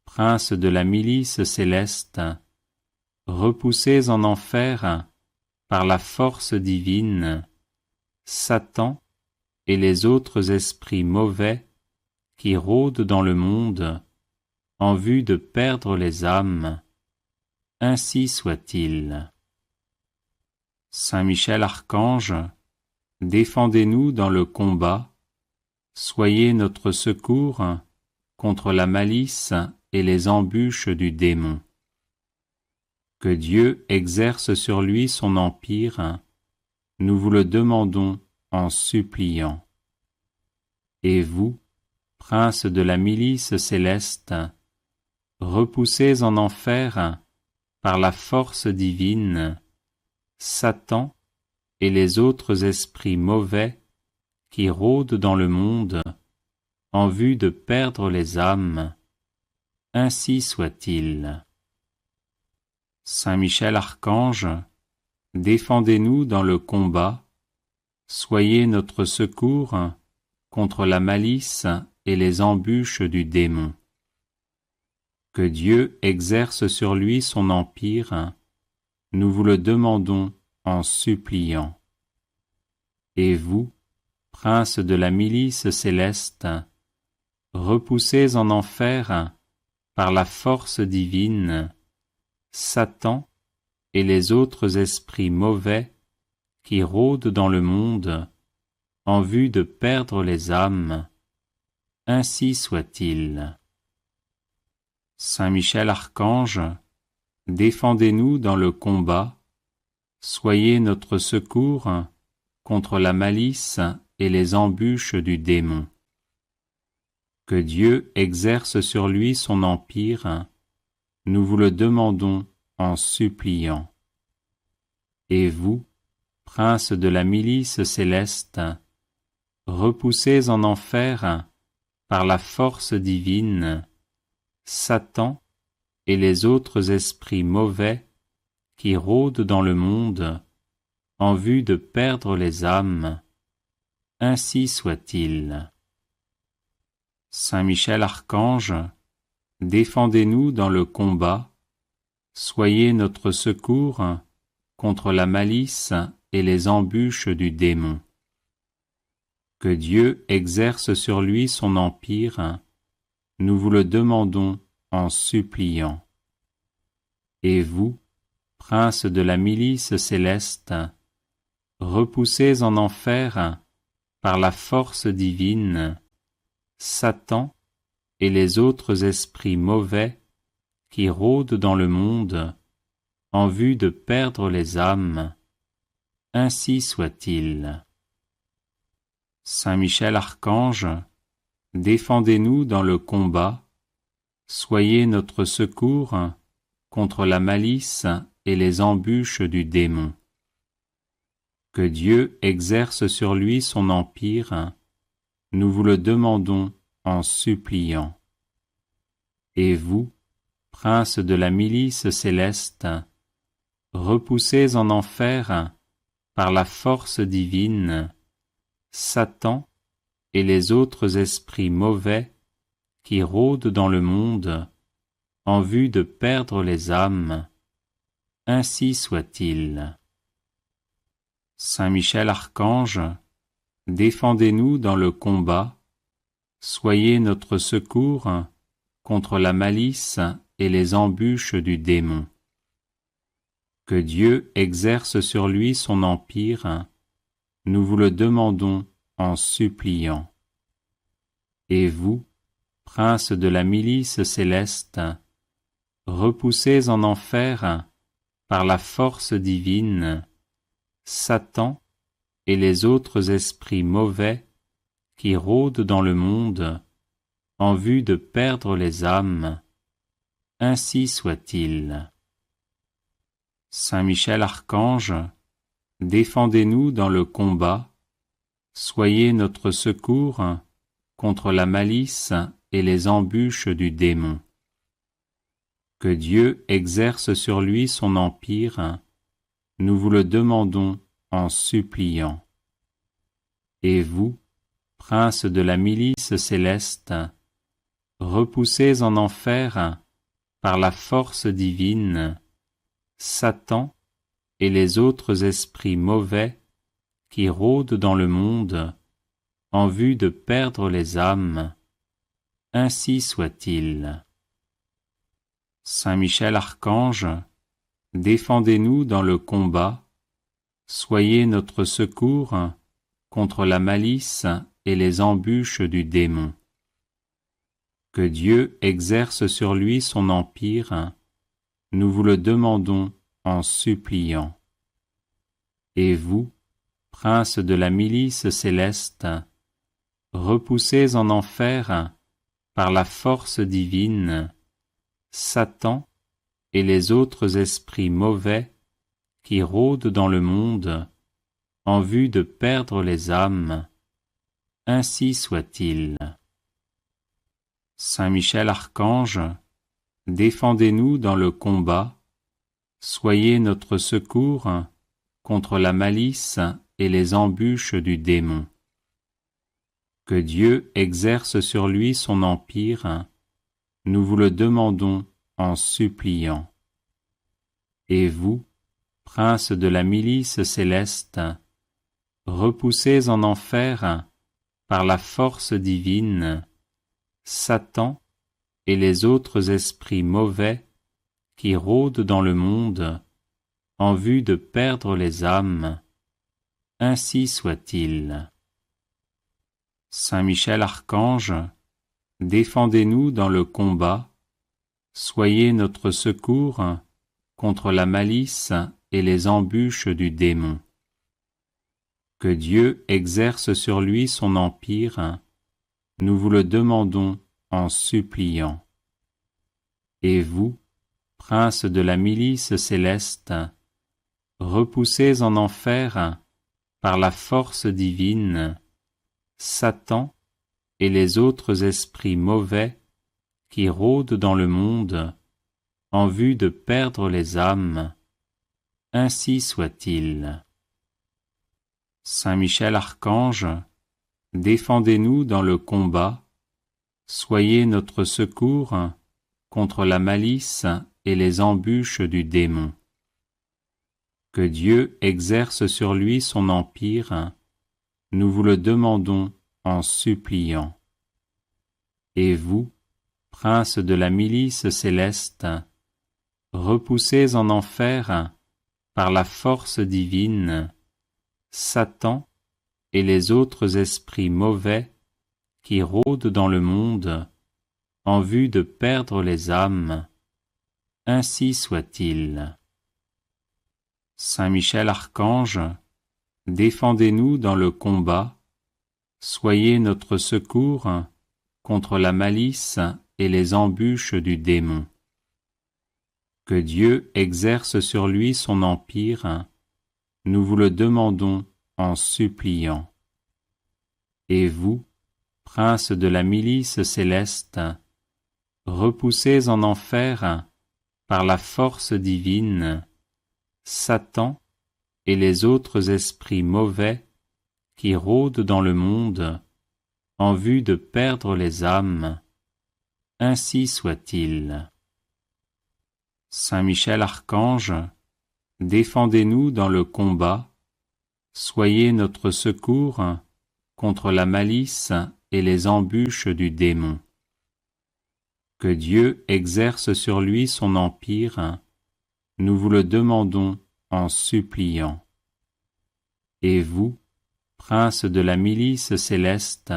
prince de la milice céleste, repoussez en enfer, par la force divine, Satan et les autres esprits mauvais qui rôdent dans le monde en vue de perdre les âmes, ainsi soit-il. Saint Michel Archange, défendez-nous dans le combat, soyez notre secours contre la malice et les embûches du démon. Que Dieu exerce sur lui son empire, nous vous le demandons en suppliant. Et vous, prince de la milice céleste, repoussez en enfer, par la force divine, Satan et les autres esprits mauvais qui rôdent dans le monde en vue de perdre les âmes, ainsi soit-il. Saint Michel Archange, défendez-nous dans le combat, soyez notre secours contre la malice et les embûches du démon. Que Dieu exerce sur lui son empire, nous vous le demandons en suppliant. Et vous, prince de la milice céleste, repoussez en enfer, par la force divine, Satan et les autres esprits mauvais qui rôdent dans le monde en vue de perdre les âmes, ainsi soit-il. Saint Michel Archange, défendez-nous dans le combat, soyez notre secours contre la malice et les embûches du démon. Que Dieu exerce sur lui son empire, nous vous le demandons en suppliant. Et vous, prince de la milice céleste, repoussez en enfer, par la force divine, Satan et les autres esprits mauvais qui rôdent dans le monde en vue de perdre les âmes, ainsi soit-il. Saint Michel Archange, défendez-nous dans le combat, soyez notre secours contre la malice et les embûches du démon. Que Dieu exerce sur lui son empire, nous vous le demandons en suppliant. Et vous, prince de la milice céleste, repoussez en enfer, par la force divine, Satan et les autres esprits mauvais qui rôdent dans le monde en vue de perdre les âmes, ainsi soit-il. Saint Michel Archange, défendez-nous dans le combat, soyez notre secours contre la malice et les embûches du démon. Que Dieu exerce sur lui son empire, nous vous le demandons en suppliant. Et vous, prince de la milice céleste, repoussez en enfer, par la force divine, Satan et les autres esprits mauvais qui rôdent dans le monde en vue de perdre les âmes, ainsi soit-il. Saint Michel Archange, défendez-nous dans le combat, soyez notre secours contre la malice et les embûches du démon. Que Dieu exerce sur lui son empire, nous vous le demandons en suppliant. Et vous, princes de la milice céleste, repoussez en enfer, par la force divine, Satan et les autres esprits mauvais qui rôdent dans le monde en vue de perdre les âmes. Ainsi soit-il. Saint Michel Archange, défendez-nous dans le combat, soyez notre secours contre la malice et les embûches du démon. Que Dieu exerce sur lui son empire, nous vous le demandons en suppliant. Et vous, princes de la milice céleste, repoussez en enfer, par la force divine, Satan et les autres esprits mauvais qui rôdent dans le monde en vue de perdre les âmes. Ainsi soit-il. Saint Michel Archange, défendez-nous dans le combat, soyez notre secours contre la malice et les embûches du démon. Que Dieu exerce sur lui son empire, nous vous le demandons en suppliant. Et vous, princes de la milice céleste, repoussez en enfer, par la force divine, Satan et les autres esprits mauvais qui rôdent dans le monde en vue de perdre les âmes. Ainsi soit-il. Saint Michel Archange, défendez-nous dans le combat, soyez notre secours contre la malice et les embûches du démon. Que Dieu exerce sur lui son empire, nous vous le demandons en suppliant. Et vous, princes de la milice céleste, repoussez en enfer, par la force divine, Satan et les autres esprits mauvais qui rôdent dans le monde en vue de perdre les âmes. Ainsi soit-il. Saint Michel Archange, défendez-nous dans le combat, soyez notre secours contre la malice et les embûches du démon. Que Dieu exerce sur lui son empire, nous vous le demandons en suppliant. Et vous, princes de la milice céleste, repoussez en enfer, par la force divine, Satan et les autres esprits mauvais qui rôdent dans le monde en vue de perdre les âmes. Ainsi soit-il. Saint Michel Archange, défendez-nous dans le combat, soyez notre secours contre la malice et les embûches du démon. Que Dieu exerce sur lui son empire, nous vous le demandons en suppliant. Et vous, princes de la milice céleste, repoussez en enfer, par la force divine, Satan et les autres esprits mauvais qui rôdent dans le monde en vue de perdre les âmes. Ainsi soit-il. Saint Michel Archange, défendez-nous dans le combat, soyez notre secours contre la malice et les embûches du démon. Que Dieu exerce sur lui son empire, nous vous le demandons en suppliant. Et vous, princes de la milice céleste, repoussez en enfer, par la force divine, Satan et les autres esprits mauvais qui rôdent dans le monde en vue de perdre les âmes. Ainsi soit-il. Saint Michel Archange, défendez-nous dans le combat, soyez notre secours contre la malice et les embûches du démon. Que Dieu exerce sur lui son empire, nous vous le demandons en suppliant. Et vous, princes de la milice céleste,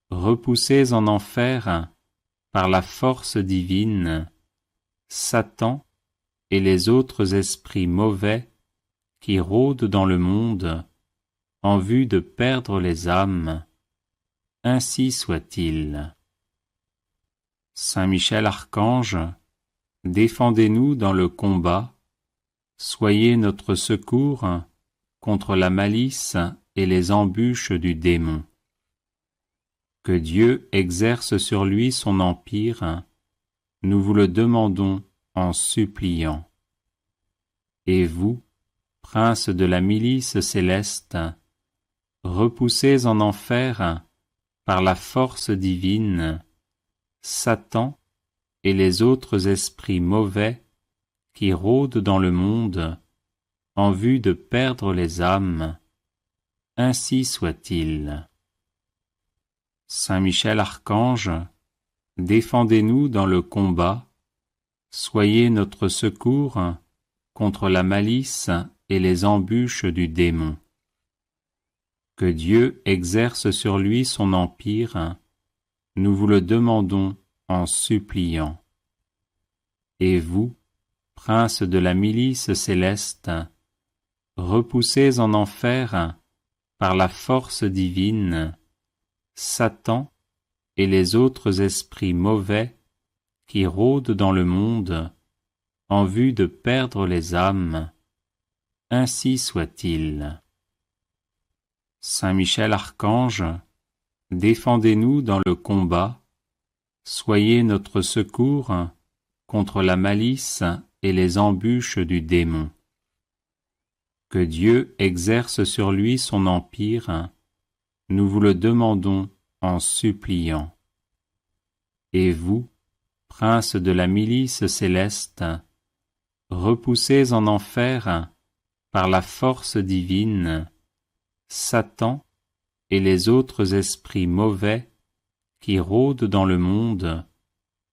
repoussez en enfer, par la force divine, Satan et les autres esprits mauvais qui rôdent dans le monde en vue de perdre les âmes. Ainsi soit-il. Saint Michel Archange, défendez-nous dans le combat, soyez notre secours contre la malice et les embûches du démon. Que Dieu exerce sur lui son empire, nous vous le demandons en suppliant. Et vous, princes de la milice céleste, repoussez en enfer, par la force divine, Satan et les autres esprits mauvais qui rôdent dans le monde en vue de perdre les âmes. Ainsi soit-il. Saint Michel Archange, défendez-nous dans le combat, soyez notre secours contre la malice et les embûches du démon. Que Dieu exerce sur lui son empire, nous vous le demandons en suppliant. Et vous, princes de la milice céleste, repoussez en enfer, par la force divine, Satan et les autres esprits mauvais qui rôdent dans le monde en vue de perdre les âmes. Ainsi soit-il. Saint Michel Archange, défendez-nous dans le combat, soyez notre secours contre la malice et les embûches du démon. Que Dieu exerce sur lui son empire, nous vous le demandons en suppliant. Et vous, princes de la milice céleste, repoussez en enfer, par la force divine, Satan et les autres esprits mauvais qui rôdent dans le monde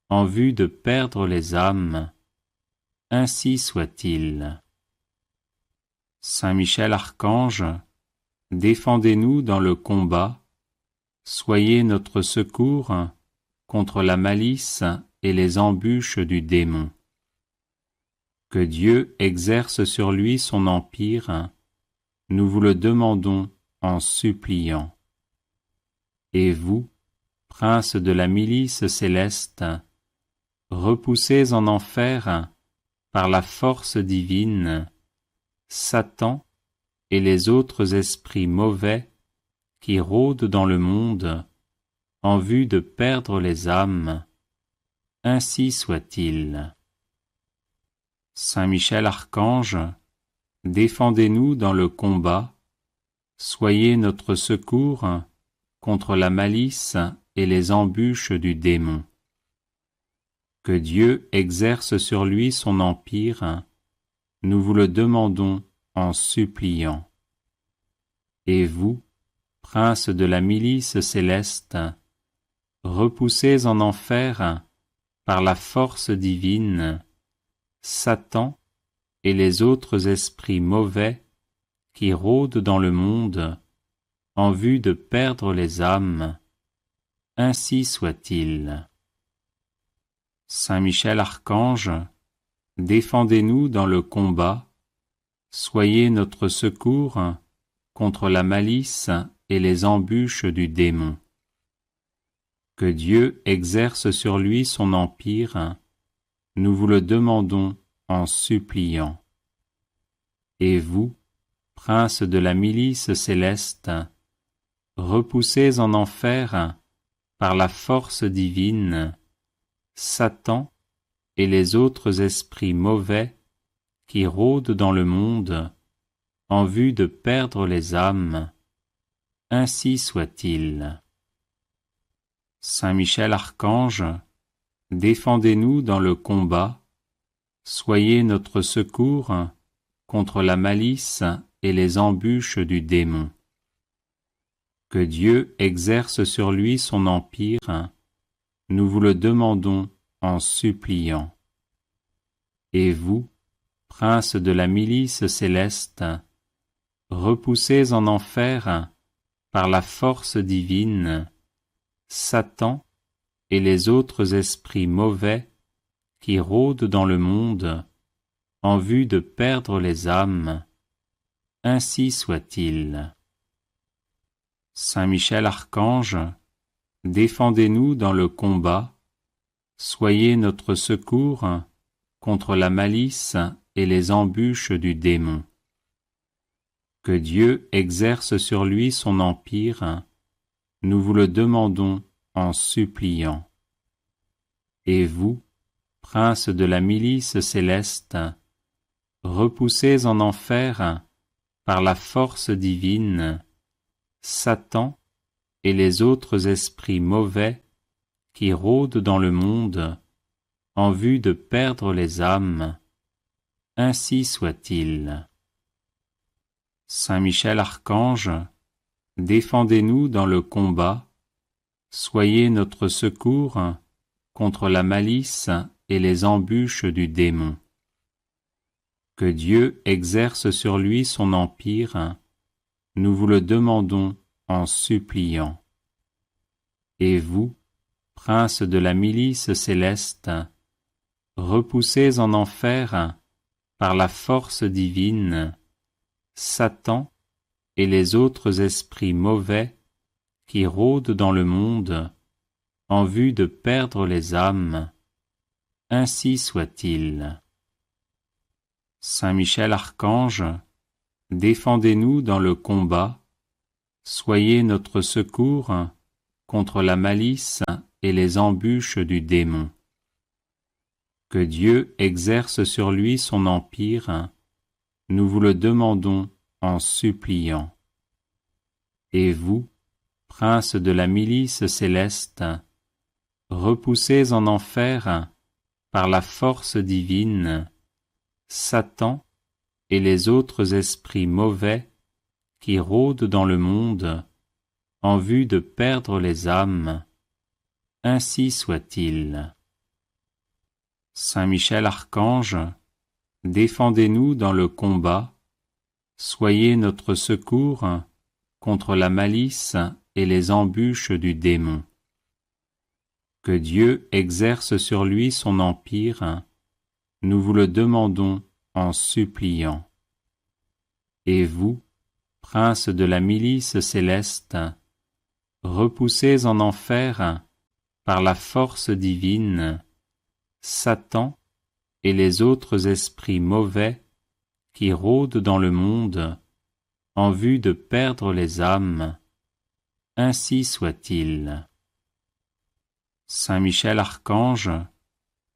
en vue de perdre les âmes. Ainsi soit-il. Saint Michel Archange, défendez-nous dans le combat, soyez notre secours contre la malice et les embûches du démon. Que Dieu exerce sur lui son empire, nous vous le demandons en suppliant. Et vous, princes de la milice céleste, repoussez en enfer, par la force divine, Satan et les autres esprits mauvais qui rôdent dans le monde en vue de perdre les âmes. Ainsi soit-il. Saint Michel Archange, défendez-nous dans le combat, soyez notre secours contre la malice et les embûches du démon. Que Dieu exerce sur lui son empire, nous vous le demandons en suppliant. Et vous, princes de la milice céleste, repoussez en enfer, par la force divine, Satan et les autres esprits mauvais qui rôdent dans le monde en vue de perdre les âmes. Ainsi soit-il. Saint Michel Archange, défendez-nous dans le combat, soyez notre secours contre la malice et les embûches du démon. Que Dieu exerce sur lui son empire, nous vous le demandons en suppliant. Et vous, princes de la milice céleste, repoussez en enfer, par la force divine, Satan et les autres esprits mauvais qui rôdent dans le monde en vue de perdre les âmes. Ainsi soit-il. Saint Michel Archange, défendez-nous dans le combat, soyez notre secours contre la malice et les embûches du démon. Que Dieu exerce sur lui son empire, nous vous le demandons en suppliant. Et vous, princes de la milice céleste, repoussés en enfer par la force divine, Satan et les autres esprits mauvais qui rôdent dans le monde en vue de perdre les âmes, ainsi soit-il. Saint Michel Archange, défendez-nous dans le combat, soyez notre secours contre la malice et les embûches du démon. Que Dieu exerce sur lui son empire, nous vous le demandons en suppliant. Et vous, princes de la milice céleste, repoussés en enfer par la force divine, Satan et les autres esprits mauvais qui rôdent dans le monde en vue de perdre les âmes, ainsi soit-il. Saint Michel Archange, défendez-nous dans le combat, soyez notre secours contre la malice et les embûches du démon. Que Dieu exerce sur lui son empire, nous vous le demandons en suppliant. Et vous, princes de la milice céleste, repoussés en enfer par la force divine, Satan et les autres esprits mauvais qui rôdent dans le monde en vue de perdre les âmes, ainsi soit-il. Saint Michel Archange, défendez-nous dans le combat, soyez notre secours contre la malice et les embûches du démon. Que Dieu exerce sur lui son empire, nous vous le demandons en suppliant. Et vous, princes de la milice céleste, repoussés en enfer par la force divine, Satan et les autres esprits mauvais qui rôdent dans le monde en vue de perdre les âmes, ainsi soit-il. Saint Michel Archange, défendez-nous dans le combat, soyez notre secours contre la malice et les embûches du démon. Que Dieu exerce sur lui son empire, nous vous le demandons en suppliant. Et vous, princes de la milice céleste, repoussés en enfer par la force divine, Satan et les autres esprits mauvais qui rôdent dans le monde en vue de perdre les âmes, ainsi soit-il. Saint Michel Archange,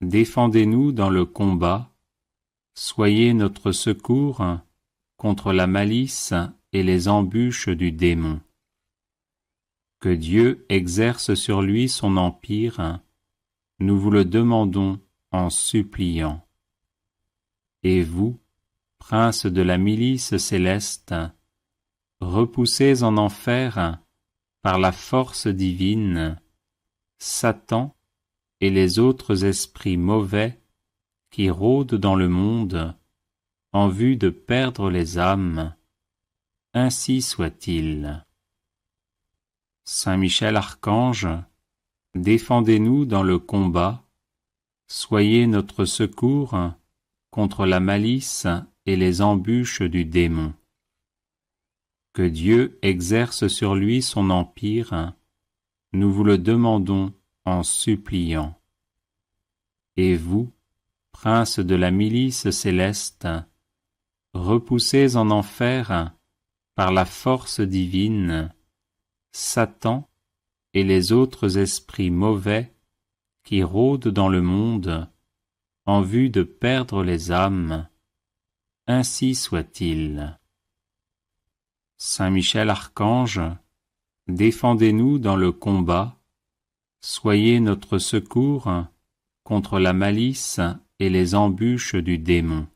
défendez-nous dans le combat, soyez notre secours contre la malice et les embûches du démon. Que Dieu exerce sur lui son empire, nous vous le demandons en suppliant. Et vous, princes de la milice céleste, repoussés en enfer par la force divine, Satan et les autres esprits mauvais qui rôdent dans le monde en vue de perdre les âmes, ainsi soit-il. Saint Michel Archange, défendez-nous dans le combat, soyez notre secours contre la malice et les embûches du démon. Que Dieu exerce sur lui son empire, nous vous le demandons en suppliant. Et vous, princes de la milice céleste, repoussés en enfer par la force divine, Satan et les autres esprits mauvais qui rôdent dans le monde en vue de perdre les âmes, ainsi soit-il. Saint Michel Archange, défendez-nous dans le combat, soyez notre secours contre la malice et les embûches du démon.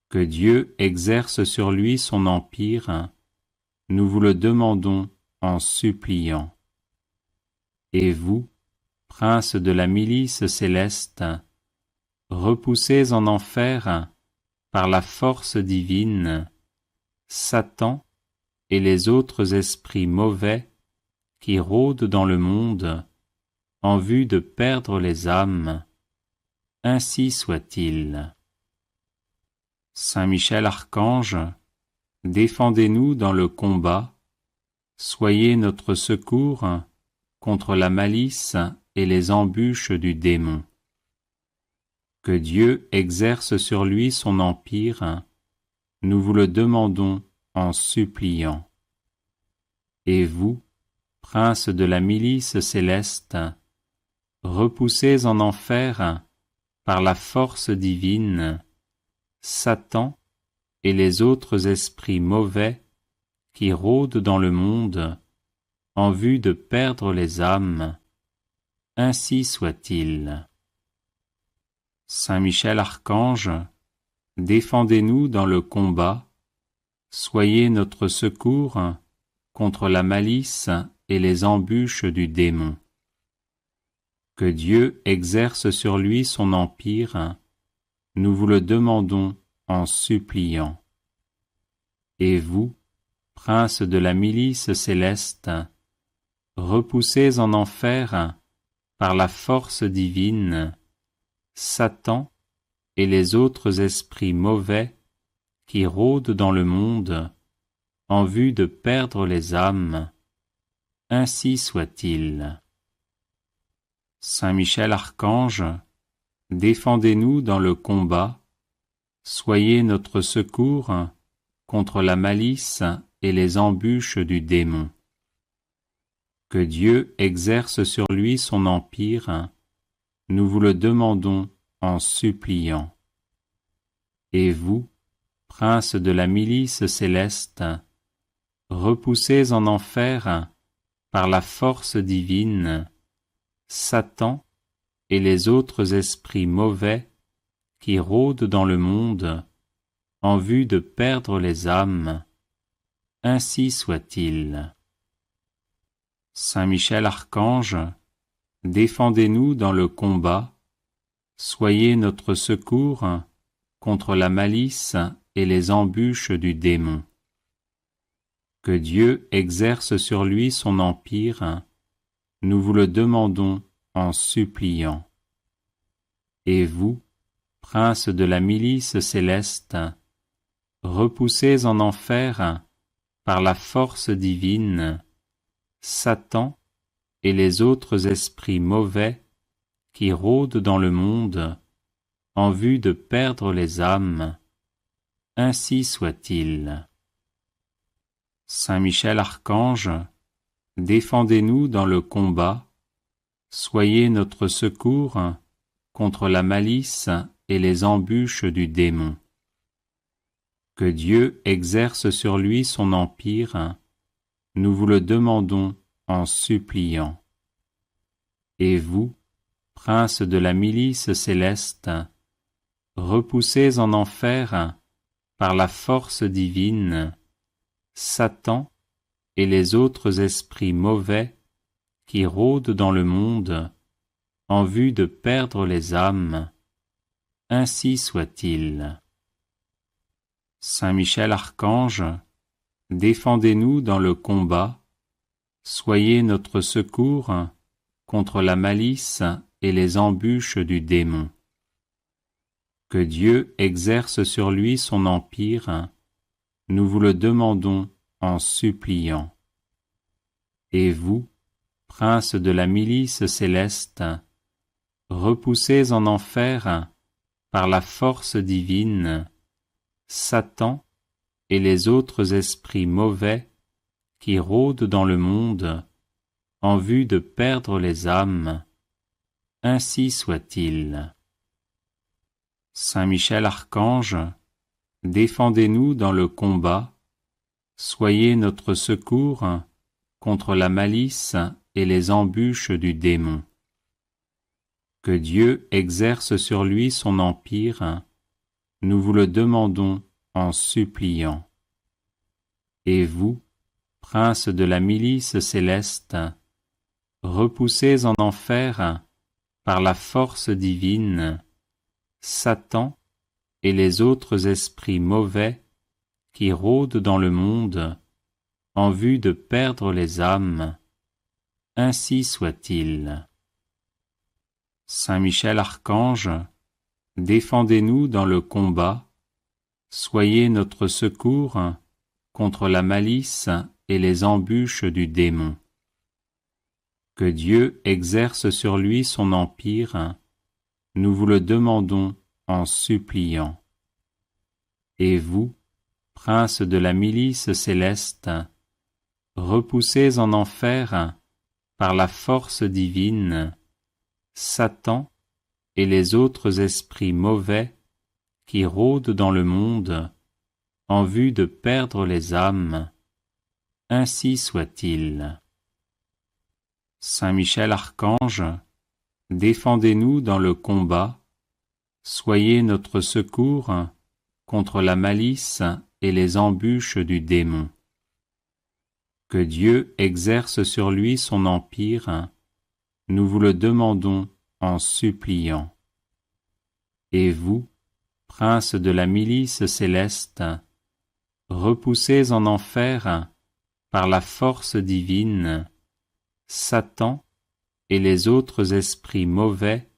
Que Dieu exerce sur lui son empire, nous vous le demandons en suppliant. Et vous, princes de la milice céleste, repoussés en enfer par la force divine, Satan et les autres esprits mauvais qui rôdent dans le monde en vue de perdre les âmes, ainsi soit-il. Saint Michel Archange, défendez-nous dans le combat, soyez notre secours contre la malice et les embûches du démon. Que Dieu exerce sur lui son empire, nous vous le demandons en suppliant. Et vous, princes de la milice céleste, repoussés en enfer par la force divine, Satan et les autres esprits mauvais qui rôdent dans le monde en vue de perdre les âmes, ainsi soit-il. Saint Michel Archange, défendez-nous dans le combat, soyez notre secours contre la malice et les embûches du démon. Que Dieu exerce sur lui son empire, nous vous le demandons en suppliant. Et vous, princes de la milice céleste, repoussés en enfer par la force divine, Satan et les autres esprits mauvais qui rôdent dans le monde en vue de perdre les âmes, ainsi soit-il. Saint Michel Archange, défendez-nous dans le combat, soyez notre secours contre la malice et les embûches du démon. Que Dieu exerce sur lui son empire, nous vous le demandons en suppliant. Et vous, princes de la milice céleste, repoussés en enfer par la force divine, Satan et les autres esprits mauvais qui rôdent dans le monde en vue de perdre les âmes, ainsi soit-il. Saint Michel Archange, défendez-nous dans le combat, soyez notre secours contre la malice et les embûches du démon. Que Dieu exerce sur lui son empire, nous vous le demandons en suppliant. Et vous, princes de la milice céleste, repoussés en enfer par la force divine, Satan et les autres esprits mauvais qui rôdent dans le monde en vue de perdre les âmes, ainsi soit-il. Saint Michel Archange, défendez-nous dans le combat, soyez notre secours contre la malice et les embûches du démon. Que Dieu exerce sur lui son empire, nous vous le demandons en suppliant. Et vous, princes de la milice céleste, repoussés en enfer par la force divine, Satan et les autres esprits mauvais qui rôdent dans le monde en vue de perdre les âmes, ainsi soit-il. Saint Michel Archange, défendez-nous dans le combat, soyez notre secours contre la malice et les embûches du démon. Que Dieu exerce sur lui son empire, nous vous le demandons en suppliant. Et vous, princes de la milice céleste, repoussés en enfer par la force divine, Satan et les autres esprits mauvais qui rôdent dans le monde en vue de perdre les âmes, ainsi soit-il. Saint Michel Archange, défendez-nous dans le combat, soyez notre secours contre la malice et les embûches du démon. Que Dieu exerce sur lui son empire, nous vous le demandons en suppliant. Et vous, princes de la milice céleste, repoussés en enfer par la force divine, Satan et les autres esprits mauvais qui rôdent dans le monde en vue de perdre les âmes, ainsi soit-il. Saint Michel Archange, défendez-nous dans le combat, soyez notre secours contre la malice et les embûches du démon. Que Dieu exerce sur lui son empire, nous vous le demandons en suppliant. Et vous, princes de la milice céleste, repoussés en enfer par la force divine, Satan et les autres esprits mauvais qui rôdent dans le monde en vue de perdre les âmes, ainsi soit-il. Saint Michel Archange, défendez-nous dans le combat, soyez notre secours contre la malice et les embûches du démon. Que Dieu exerce sur lui son empire, nous vous le demandons en suppliant. Et vous, princes de la milice céleste, repoussés en enfer par la force divine, Satan et les autres esprits mauvais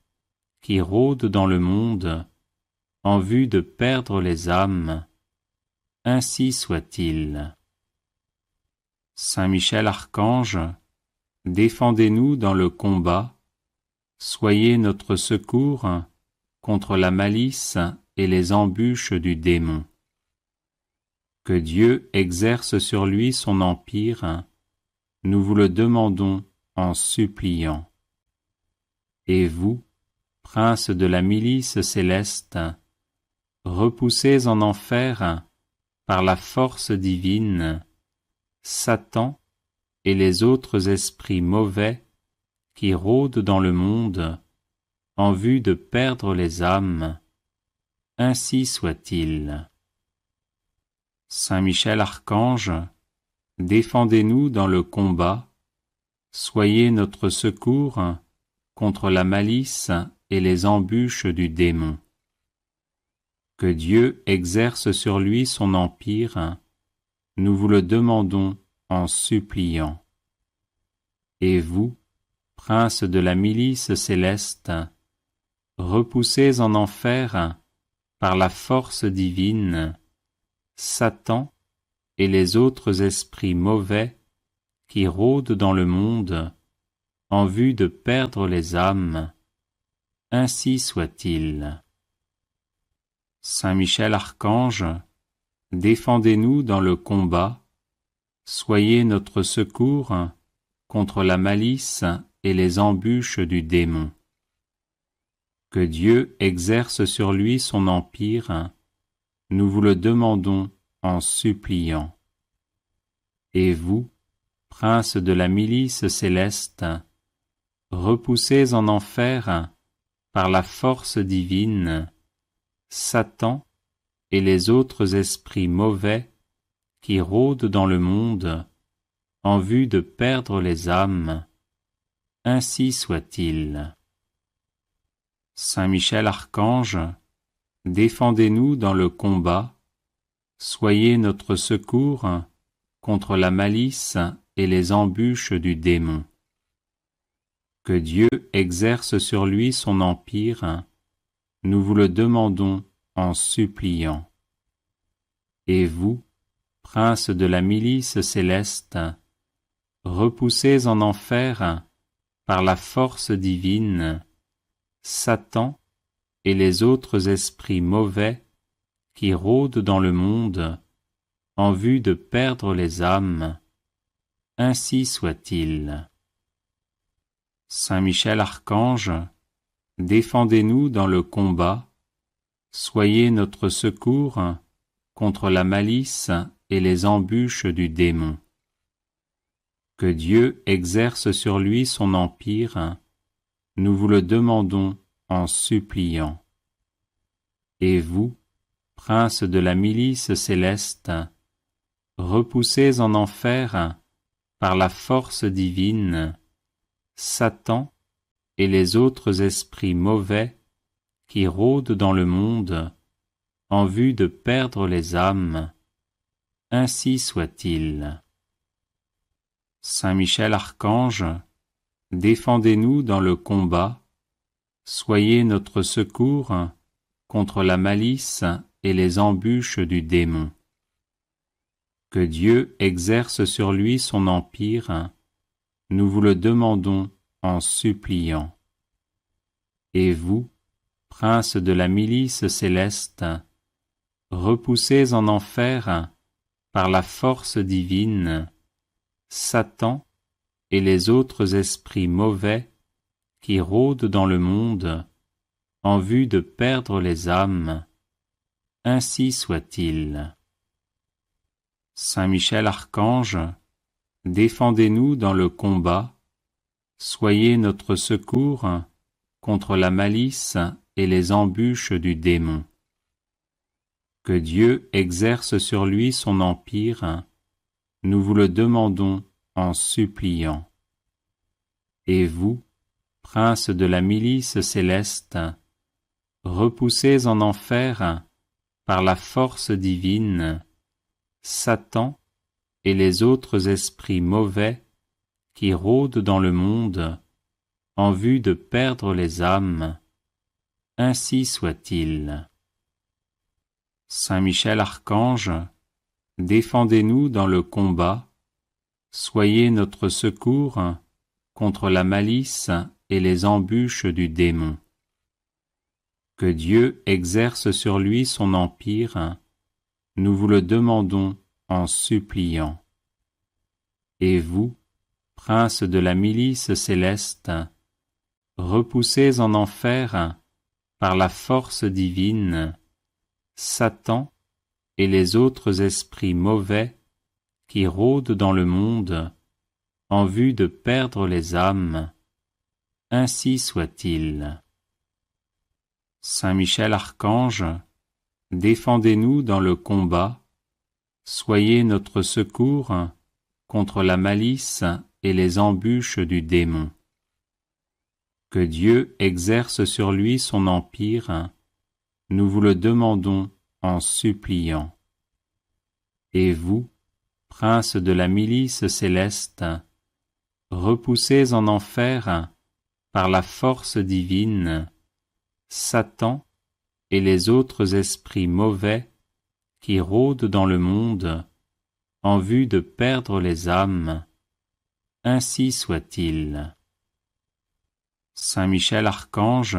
qui rôdent dans le monde en vue de perdre les âmes, ainsi soit-il. Saint Michel Archange, défendez-nous dans le combat, soyez notre secours contre la malice et les embûches du démon. Que Dieu exerce sur lui son empire, nous vous le demandons en suppliant. Et vous, princes de la milice céleste, repoussés en enfer par la force divine, Satan et les autres esprits mauvais qui rôdent dans le monde en vue de perdre les âmes, ainsi soit-il. Saint Michel Archange, défendez-nous dans le combat, soyez notre secours contre la malice et les embûches du démon. Que Dieu exerce sur lui son empire, nous vous le demandons en suppliant. Et vous, princes de la milice céleste, repoussés en enfer par la force divine, Satan et les autres esprits mauvais qui rôdent dans le monde en vue de perdre les âmes, ainsi soit-il. Saint Michel Archange, défendez-nous dans le combat, soyez notre secours contre la malice et les embûches du démon. Que Dieu exerce sur lui son empire, nous vous le demandons en suppliant. Et vous, princes de la milice céleste, repoussés en enfer par la force divine, Satan et les autres esprits mauvais qui rôdent dans le monde en vue de perdre les âmes, ainsi soit-il. Saint Michel Archange, défendez-nous dans le combat, soyez notre secours contre la malice et les embûches du démon. Que Dieu exerce sur lui son empire, nous vous le demandons en suppliant. Et vous, princes de la milice céleste, repoussés en enfer par la force divine, Satan et les autres esprits mauvais qui rôdent dans le monde en vue de perdre les âmes, ainsi soit-il. Saint Michel Archange, défendez-nous dans le combat, soyez notre secours contre la malice et les embûches du démon. Que Dieu exerce sur lui son empire, nous vous le demandons en suppliant. Et vous, princes de la milice céleste, repoussés en enfer par la force divine, Satan et les autres esprits mauvais qui rôdent dans le monde en vue de perdre les âmes, ainsi soit-il. Saint Michel Archange, défendez-nous dans le combat, soyez notre secours contre la malice et les embûches du démon. Que Dieu exerce sur lui son empire, nous vous le demandons en suppliant. Et vous, princes de la milice céleste, repoussez en enfer, par la force divine, Satan et les autres esprits mauvais qui rôdent dans le monde en vue de perdre les âmes, ainsi soit-il. Saint Michel Archange, défendez-nous dans le combat, soyez notre secours contre la malice et les embûches du démon. Que Dieu exerce sur lui son empire, nous vous le demandons en suppliant. Et vous, princes de la milice céleste, repoussez en enfer, par la force divine, Satan et les autres esprits mauvais qui rôdent dans le monde en vue de perdre les âmes, ainsi soit-il. Saint Michel Archange, défendez-nous dans le combat, soyez notre secours contre la malice et les embûches du démon. Que Dieu exerce sur lui son empire, nous vous le demandons en suppliant. Et vous, princes de la milice céleste, repoussez en enfer, par la force divine, Satan et les autres esprits mauvais qui rôdent dans le monde en vue de perdre les âmes, ainsi soit-il. Saint Michel Archange, défendez-nous dans le combat, soyez notre secours contre la malice et les embûches du démon. Que Dieu exerce sur lui son empire, nous vous le demandons en suppliant. Et vous, princes de la milice céleste, repoussez en enfer, par la force divine, Satan et les autres esprits mauvais qui rôdent dans le monde en vue de perdre les âmes, ainsi soit-il. Saint Michel Archange,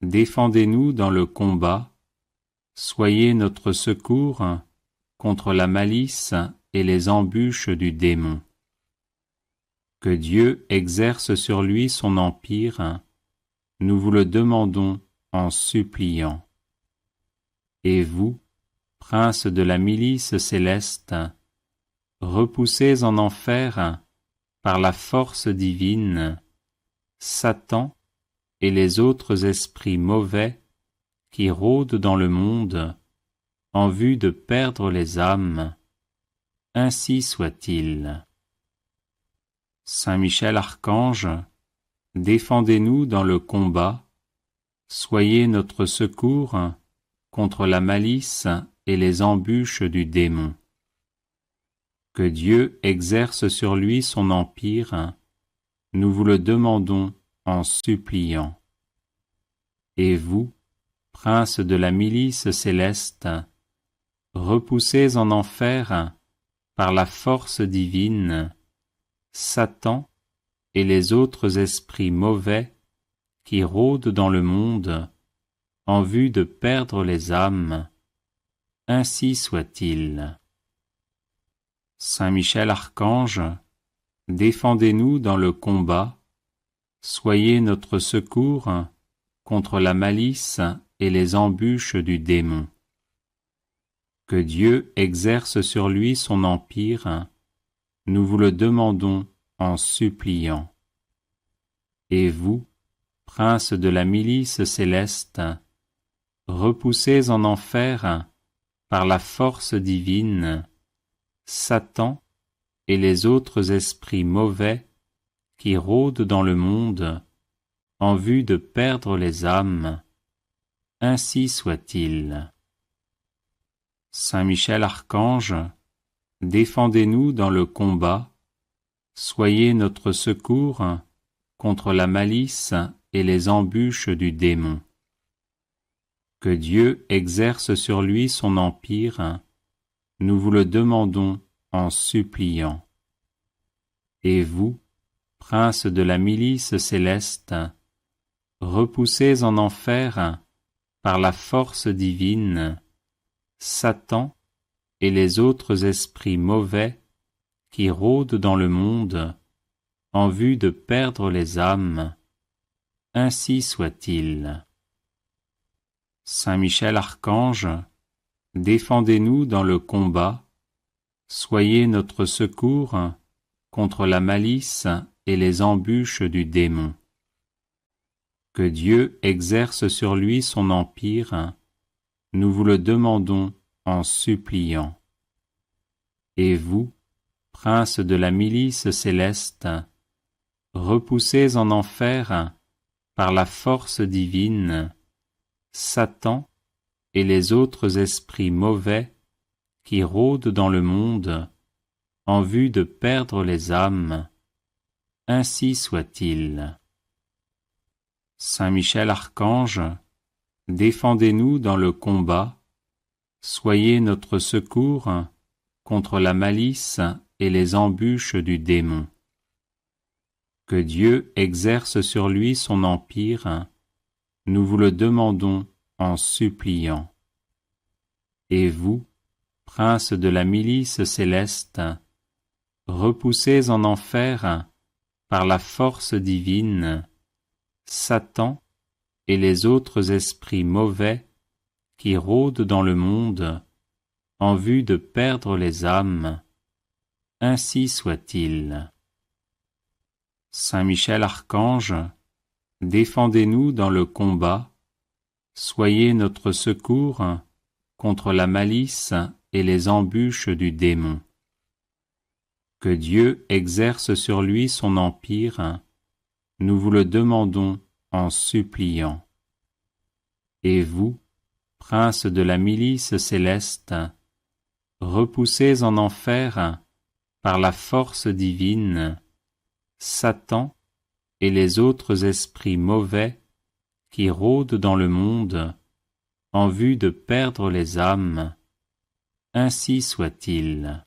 défendez-nous dans le combat, soyez notre secours contre la malice et les embûches du démon. Que Dieu exerce sur lui son empire, nous vous le demandons en suppliant. Et vous, princes de la milice céleste, repoussez en enfer, par la force divine, Satan et les autres esprits mauvais qui rôdent dans le monde en vue de perdre les âmes, ainsi soit-il. Saint Michel Archange, défendez-nous dans le combat, soyez notre secours contre la malice et les embûches du démon. Que Dieu exerce sur lui son empire, nous vous le demandons en suppliant. Et vous, princes de la milice céleste, repoussez en enfer, par la force divine, Satan et les autres esprits mauvais qui rôdent dans le monde en vue de perdre les âmes, ainsi soit-il. Saint Michel Archange, défendez-nous dans le combat, soyez notre secours contre la malice et les embûches du démon. Que Dieu exerce sur lui son empire, nous vous le demandons en suppliant. Et vous, princes de la milice céleste, repoussez en enfer, par la force divine, Satan et les autres esprits mauvais qui rôdent dans le monde en vue de perdre les âmes, ainsi soit-il. Saint Michel Archange, défendez-nous dans le combat, soyez notre secours contre la malice et les embûches du démon. Que Dieu exerce sur lui son empire, nous vous le demandons en suppliant. Et vous, princes de la milice céleste, repoussez en enfer, par la force divine, Satan et les autres esprits mauvais qui rôdent dans le monde en vue de perdre les âmes, ainsi soit-il. Saint Michel Archange, défendez-nous dans le combat, soyez notre secours contre la malice et les embûches du démon. Que Dieu exerce sur lui son empire, nous vous le demandons en suppliant. Et vous, princes de la milice céleste, repoussez en enfer, par la force divine, Satan et les autres esprits mauvais qui rôdent dans le monde en vue de perdre les âmes, ainsi soit-il. Saint Michel Archange, défendez-nous dans le combat, soyez notre secours contre la malice et les embûches du démon. Que Dieu exerce sur lui son empire, nous vous le demandons en suppliant. Et vous, princes de la milice céleste, repoussez en enfer, par la force divine, Satan et les autres esprits mauvais qui rôdent dans le monde en vue de perdre les âmes, ainsi soit-il. Saint Michel Archange, défendez-nous dans le combat, soyez notre secours contre la malice et les embûches du démon. Que Dieu exerce sur lui son empire, nous vous le demandons en suppliant. Et vous, princes de la milice céleste, repoussez en enfer, par la force divine, Satan et les autres esprits mauvais qui rôdent dans le monde en vue de perdre les âmes, ainsi soit-il.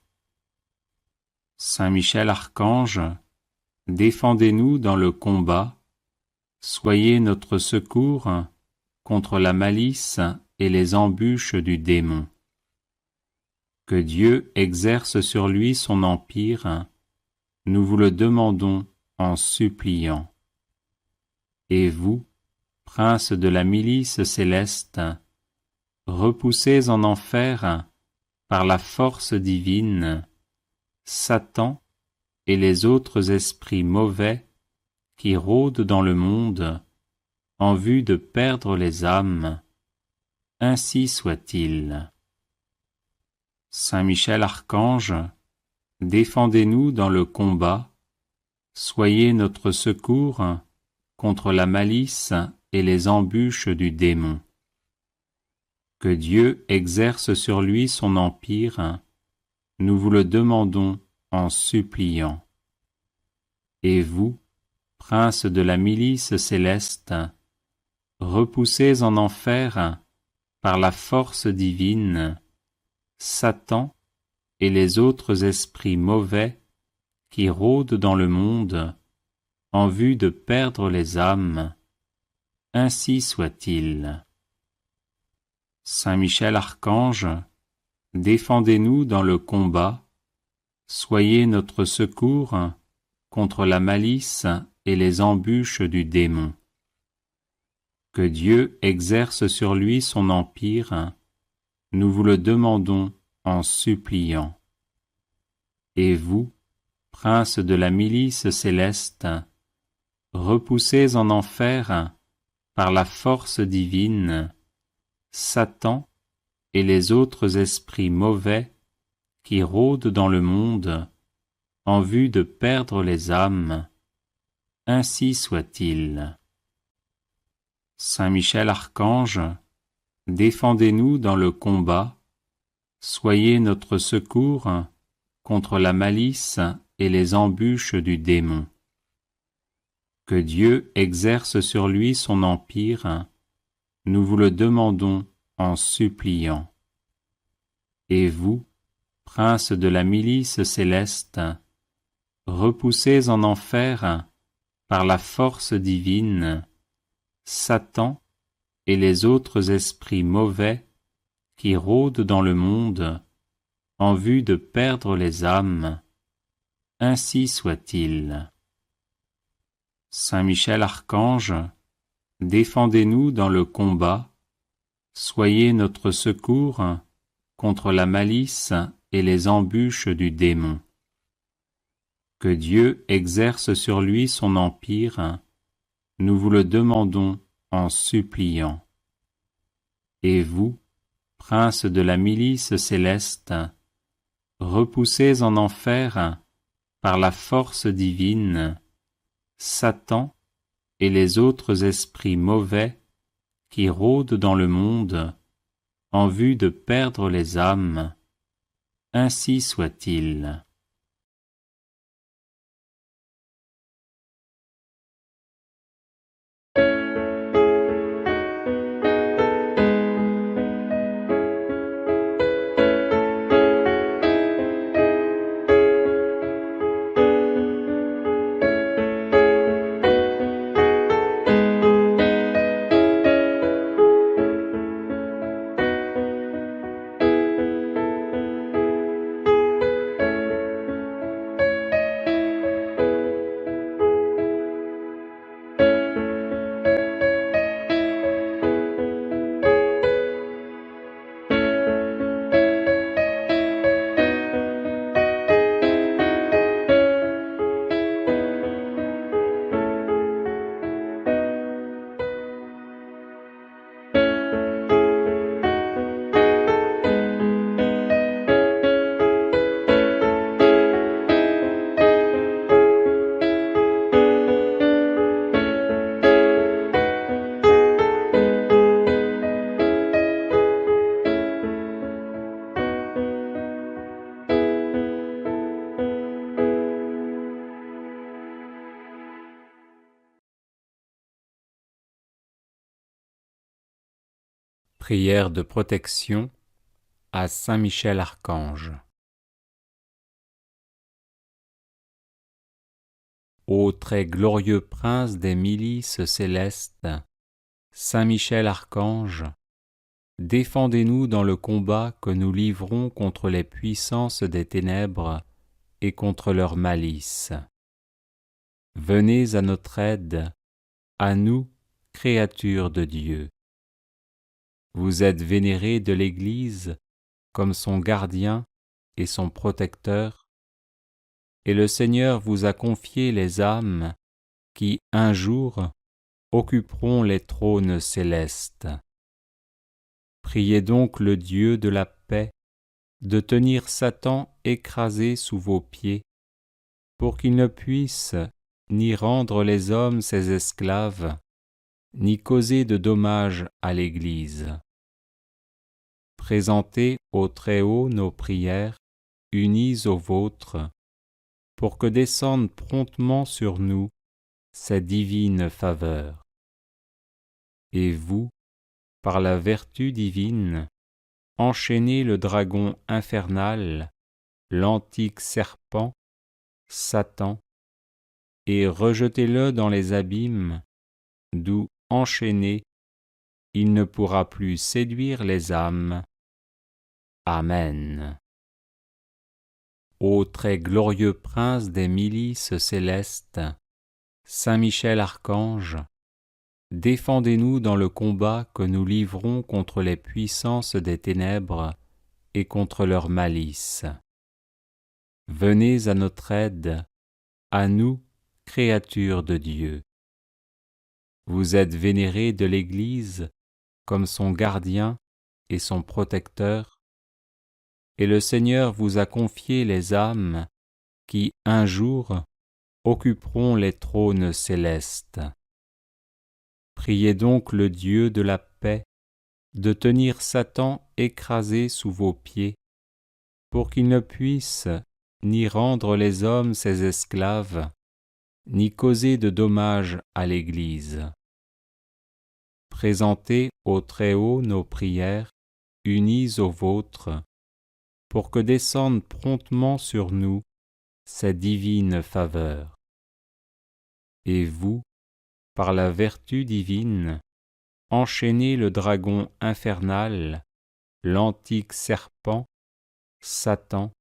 Saint Michel Archange, défendez-nous dans le combat, soyez notre secours contre la malice et les embûches du démon. Que Dieu exerce sur lui son empire, nous vous le demandons en suppliant. Et vous, princes de la milice céleste, repoussez en enfer, par la force divine, Satan et les autres esprits mauvais qui rôdent dans le monde en vue de perdre les âmes, ainsi soit-il. Saint Michel Archange, défendez-nous dans le combat, soyez notre secours contre la malice et les embûches du démon. Que Dieu exerce sur lui son empire, nous vous le demandons en suppliant. Et vous, princes de la milice céleste, repoussez en enfer, par la force divine, Satan et les autres esprits mauvais qui rôdent dans le monde en vue de perdre les âmes, ainsi soit-il. Saint Michel Archange, défendez-nous dans le combat, soyez notre secours contre la malice et les embûches du démon. Que Dieu exerce sur lui son empire, nous vous le demandons en suppliant. Et vous, princes de la milice céleste, repoussez en enfer, par la force divine, Satan et les autres esprits mauvais qui rôdent dans le monde en vue de perdre les âmes. Ainsi soit-il. Saint Michel Archange, défendez-nous dans le combat, soyez notre secours contre la malice et les embûches du démon. Que Dieu exerce sur lui son empire, nous vous le demandons en suppliant. Et vous, prince de la milice céleste, repoussez en enfer, par la force divine, Satan et les autres esprits mauvais qui rôdent dans le monde en vue de perdre les âmes. Ainsi soit-il. Saint Michel Archange, défendez-nous dans le combat, soyez notre secours contre la malice et les embûches du démon. Que Dieu exerce sur lui son empire, nous vous le demandons en suppliant. Et vous, prince de la milice céleste, repoussez en enfer, par la force divine, Satan et les autres esprits mauvais qui rôdent dans le monde en vue de perdre les âmes. Ainsi soit-il. Prière de protection à Saint Michel Archange. Ô très glorieux prince des milices célestes, Saint Michel Archange, défendez-nous dans le combat que nous livrons contre les puissances des ténèbres et contre leur malice. Venez à notre aide, à nous, créatures de Dieu. Vous êtes vénérés de l'Église comme son gardien et son protecteur, et le Seigneur vous a confié les âmes qui, un jour, occuperont les trônes célestes. Priez donc le Dieu de la paix de tenir Satan écrasé sous vos pieds, pour qu'il ne puisse ni rendre les hommes ses esclaves, ni causer de dommages à l'Église. Présentez au Très-Haut nos prières, unies aux vôtres, pour que descende promptement sur nous sa divine faveur. Et vous, par la vertu divine, enchaînez le dragon infernal, l'antique serpent, Satan, et rejetez-le dans les abîmes, d'où, enchaîné, il ne pourra plus séduire les âmes. Amen. Ô très glorieux prince des milices célestes, Saint Michel Archange, défendez-nous dans le combat que nous livrons contre les puissances des ténèbres et contre leur malice. Venez à notre aide, à nous, créatures de Dieu. Vous êtes vénérés de l'Église comme son gardien et son protecteur, et le Seigneur vous a confié les âmes qui un jour occuperont les trônes célestes. Priez donc le Dieu de la paix de tenir Satan écrasé sous vos pieds, pour qu'il ne puisse ni rendre les hommes ses esclaves, ni causer de dommages à l'Église. Présentez au Très-Haut nos prières, unies aux vôtres, pour que descende promptement sur nous sa divine faveur. Et vous, par la vertu divine, enchaînez le dragon infernal, l'antique serpent, Satan,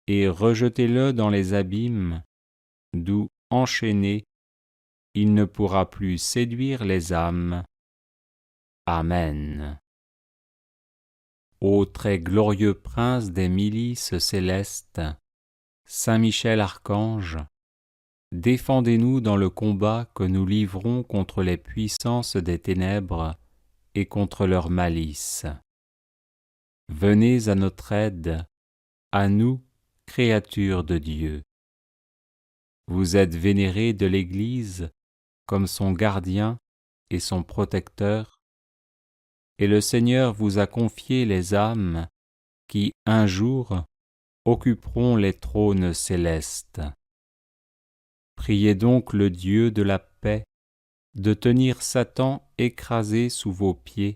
et rejetez-le dans les abîmes, d'où, enchaîné, il ne pourra plus séduire les âmes. Amen. Ô très glorieux prince des milices célestes, Saint Michel Archange, défendez-nous dans le combat que nous livrons contre les puissances des ténèbres et contre leur malice. Venez à notre aide, à nous, créatures de Dieu. Vous êtes vénérés de l'Église comme son gardien et son protecteur, et le Seigneur vous a confié les âmes qui, un jour, occuperont les trônes célestes. Priez donc le Dieu de la paix de tenir Satan écrasé sous vos pieds,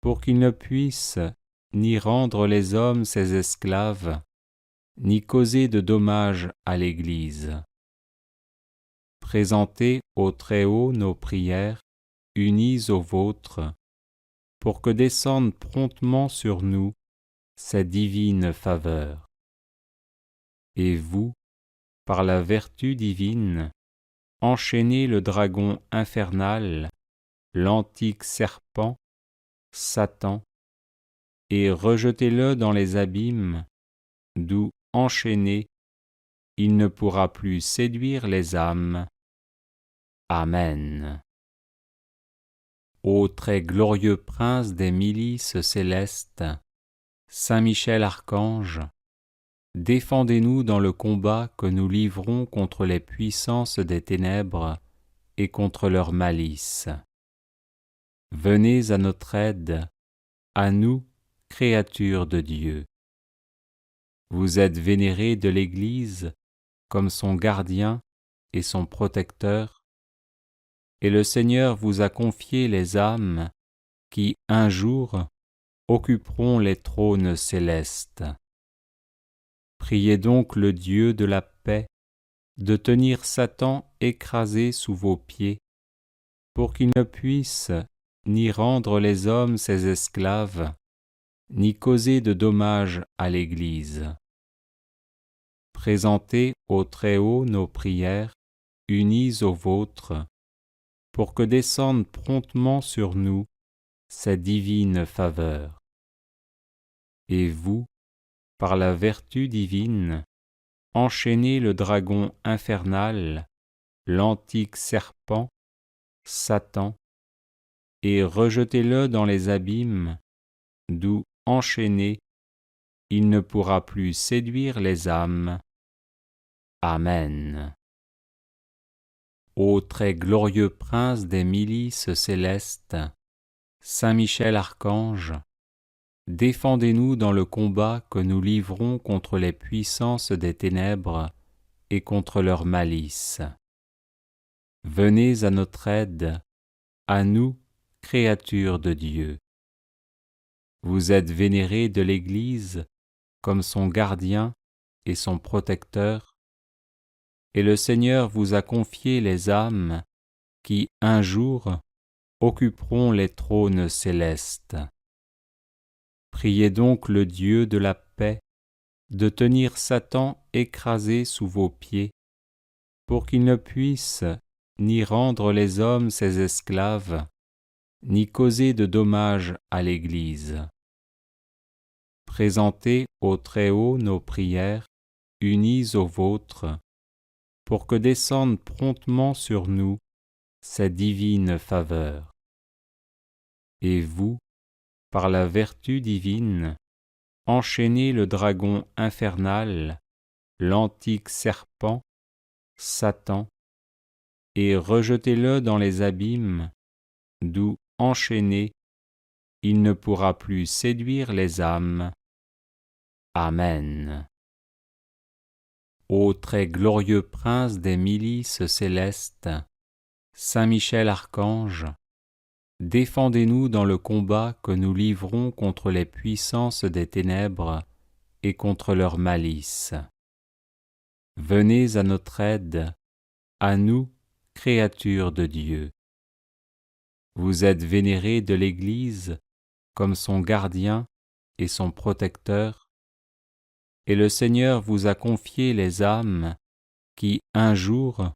pour qu'il ne puisse ni rendre les hommes ses esclaves, ni causer de dommages à l'Église. Présentez au Très-Haut nos prières, unies aux vôtres, pour que descende promptement sur nous sa divine faveur. Et vous, par la vertu divine, enchaînez le dragon infernal, l'antique serpent, Satan, et rejetez-le dans les abîmes, d'où, enchaîné, il ne pourra plus séduire les âmes. Amen. Ô très glorieux prince des milices célestes, Saint Michel Archange, défendez-nous dans le combat que nous livrons contre les puissances des ténèbres et contre leur malice. Venez à notre aide, à nous, créatures de Dieu. Vous êtes vénérés de l'Église comme son gardien et son protecteur, et le Seigneur vous a confié les âmes qui, un jour, occuperont les trônes célestes. Priez donc le Dieu de la paix de tenir Satan écrasé sous vos pieds, pour qu'il ne puisse ni rendre les hommes ses esclaves, ni causer de dommages à l'Église. Présentez au Très-Haut nos prières, unies aux vôtres, pour que descende promptement sur nous sa divine faveur. Et vous, par la vertu divine, enchaînez le dragon infernal, l'antique serpent, Satan, et rejetez-le dans les abîmes, d'où, enchaîné, il ne pourra plus séduire les âmes. Amen. Ô très glorieux prince des milices célestes, Saint Michel Archange, défendez-nous dans le combat que nous livrons contre les puissances des ténèbres et contre leur malice. Venez à notre aide, à nous, créatures de Dieu. Vous êtes vénérés de l'Église comme son gardien et son protecteur, et le Seigneur vous a confié les âmes qui, un jour, occuperont les trônes célestes. Priez donc le Dieu de la paix de tenir Satan écrasé sous vos pieds, pour qu'il ne puisse ni rendre les hommes ses esclaves, ni causer de dommages à l'Église. Présentez au Très-Haut nos prières, unies aux vôtres, pour que descende promptement sur nous sa divine faveur. Et vous, par la vertu divine, enchaînez le dragon infernal, l'antique serpent, Satan, et rejetez-le dans les abîmes, d'où, enchaîné, il ne pourra plus séduire les âmes. Amen. Ô très glorieux prince des milices célestes, Saint Michel Archange, défendez-nous dans le combat que nous livrons contre les puissances des ténèbres et contre leur malice. Venez à notre aide, à nous, créatures de Dieu. Vous êtes vénérés de l'Église comme son gardien et son protecteur, et le Seigneur vous a confié les âmes qui, un jour,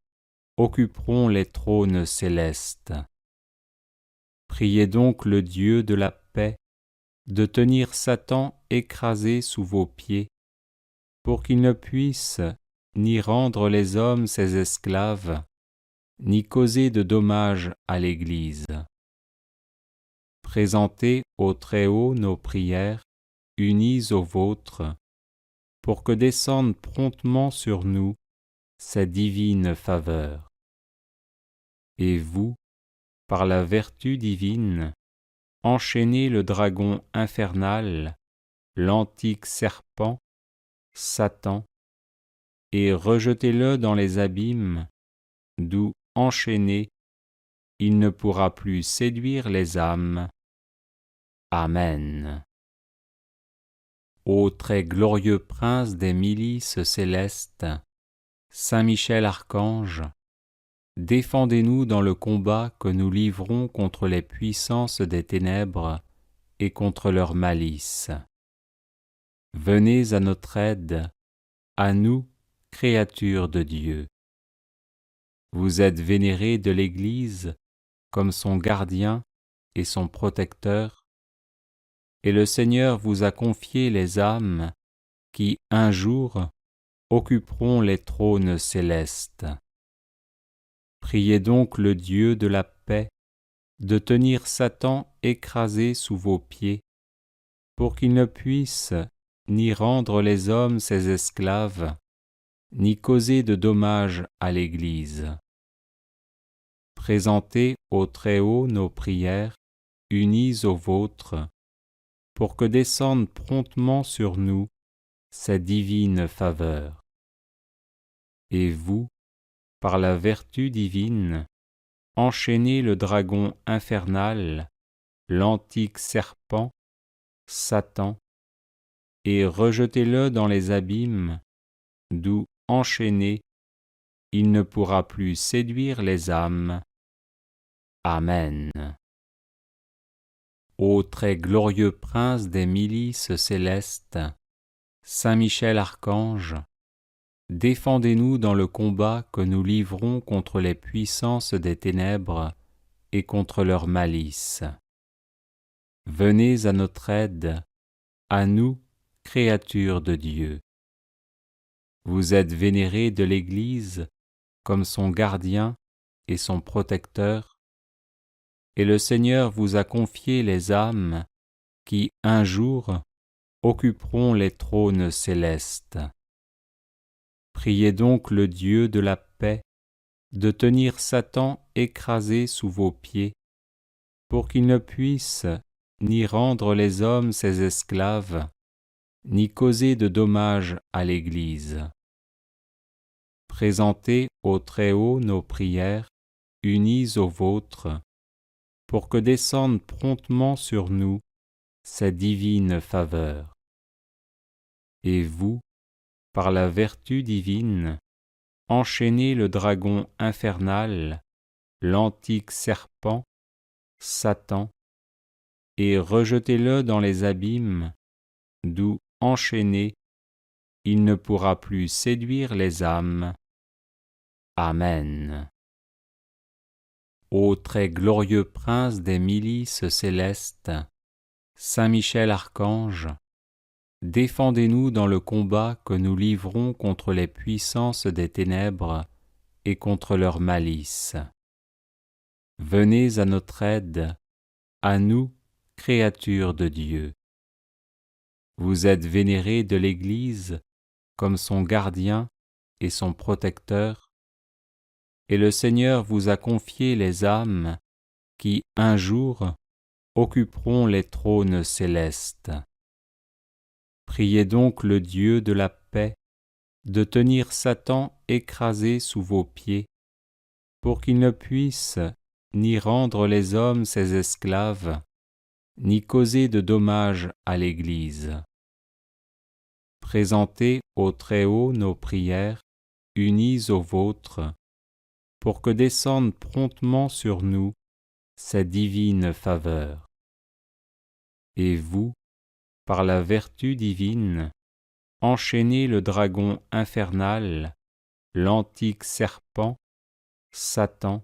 occuperont les trônes célestes. Priez donc le Dieu de la paix de tenir Satan écrasé sous vos pieds, pour qu'il ne puisse ni rendre les hommes ses esclaves, ni causer de dommages à l'Église. Présentez au Très-Haut nos prières, unies aux vôtres, pour que descende promptement sur nous sa divine faveur. Et vous, par la vertu divine, enchaînez le dragon infernal, l'antique serpent, Satan, et rejetez-le dans les abîmes, d'où, enchaîné, il ne pourra plus séduire les âmes. Amen. Ô très glorieux prince des milices célestes, Saint Michel Archange, défendez-nous dans le combat que nous livrons contre les puissances des ténèbres et contre leur malice. Venez à notre aide, à nous, créatures de Dieu. Vous êtes vénérés de l'Église comme son gardien et son protecteur, et le Seigneur vous a confié les âmes qui, un jour, occuperont les trônes célestes. Priez donc le Dieu de la paix de tenir Satan écrasé sous vos pieds, pour qu'il ne puisse ni rendre les hommes ses esclaves, ni causer de dommages à l'Église. Présentez au Très-Haut nos prières, unies aux vôtres, pour que descende promptement sur nous sa divine faveur. Et vous, par la vertu divine, enchaînez le dragon infernal, l'antique serpent, Satan, et rejetez-le dans les abîmes, d'où, enchaîné, il ne pourra plus séduire les âmes. Amen. Ô très glorieux prince des milices célestes, Saint Michel Archange, défendez-nous dans le combat que nous livrons contre les puissances des ténèbres et contre leur malice. Venez à notre aide, à nous, créatures de Dieu. Vous êtes vénérés de l'Église comme son gardien et son protecteur, et le Seigneur vous a confié les âmes qui, un jour, occuperont les trônes célestes. Priez donc le Dieu de la paix de tenir Satan écrasé sous vos pieds, pour qu'il ne puisse ni rendre les hommes ses esclaves, ni causer de dommages à l'Église. Présentez au Très-Haut nos prières, unies aux vôtres, pour que descende promptement sur nous sa divine faveur. Et vous, par la vertu divine, enchaînez le dragon infernal, l'antique serpent, Satan, et rejetez-le dans les abîmes, d'où, enchaîné, il ne pourra plus séduire les âmes. Amen. Ô très glorieux prince des milices célestes, Saint Michel Archange, défendez-nous dans le combat que nous livrons contre les puissances des ténèbres et contre leur malice. Venez à notre aide, à nous, créatures de Dieu. Vous êtes vénérés de l'Église comme son gardien et son protecteur, et le Seigneur vous a confié les âmes qui, un jour, occuperont les trônes célestes. Priez donc le Dieu de la paix de tenir Satan écrasé sous vos pieds, pour qu'il ne puisse ni rendre les hommes ses esclaves, ni causer de dommages à l'Église. Présentez au Très-Haut nos prières, unies aux vôtres, pour que descende promptement sur nous sa divine faveur. Et vous, par la vertu divine, enchaînez le dragon infernal, l'antique serpent, Satan,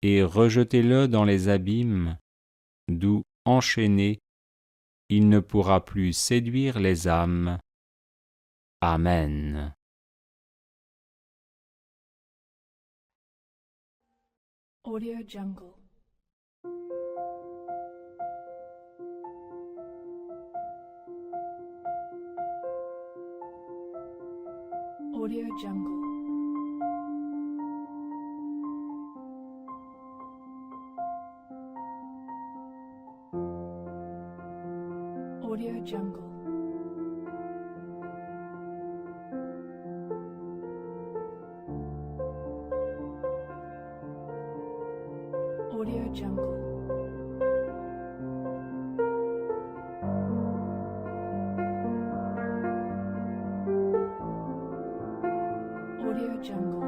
et rejetez-le dans les abîmes, d'où, enchaîné, il ne pourra plus séduire les âmes. Amen. Audio Jungle. Audio Jungle. Audio Jungle. Audio Jungle. Audio Jungle.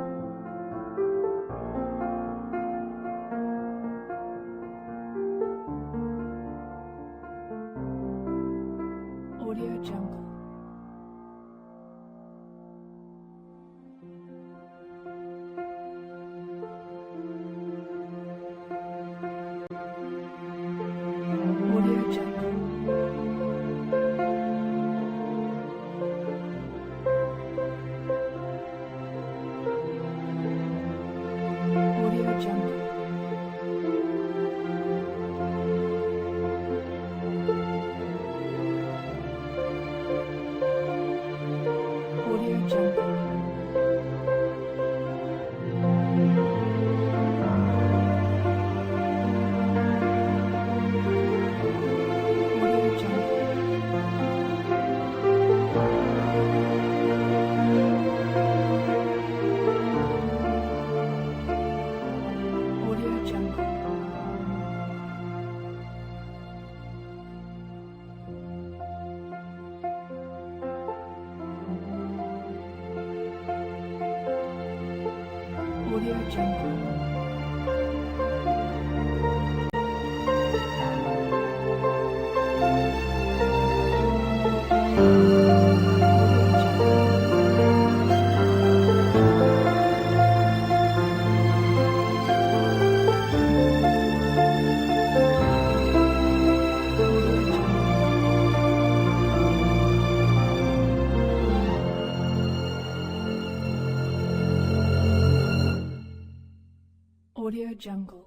Audio Jungle. Audio Jungle. Audio Jungle. Audio Jungle. Audio Jungle. Audio Jungle. Audio Jungle. Audio Jungle.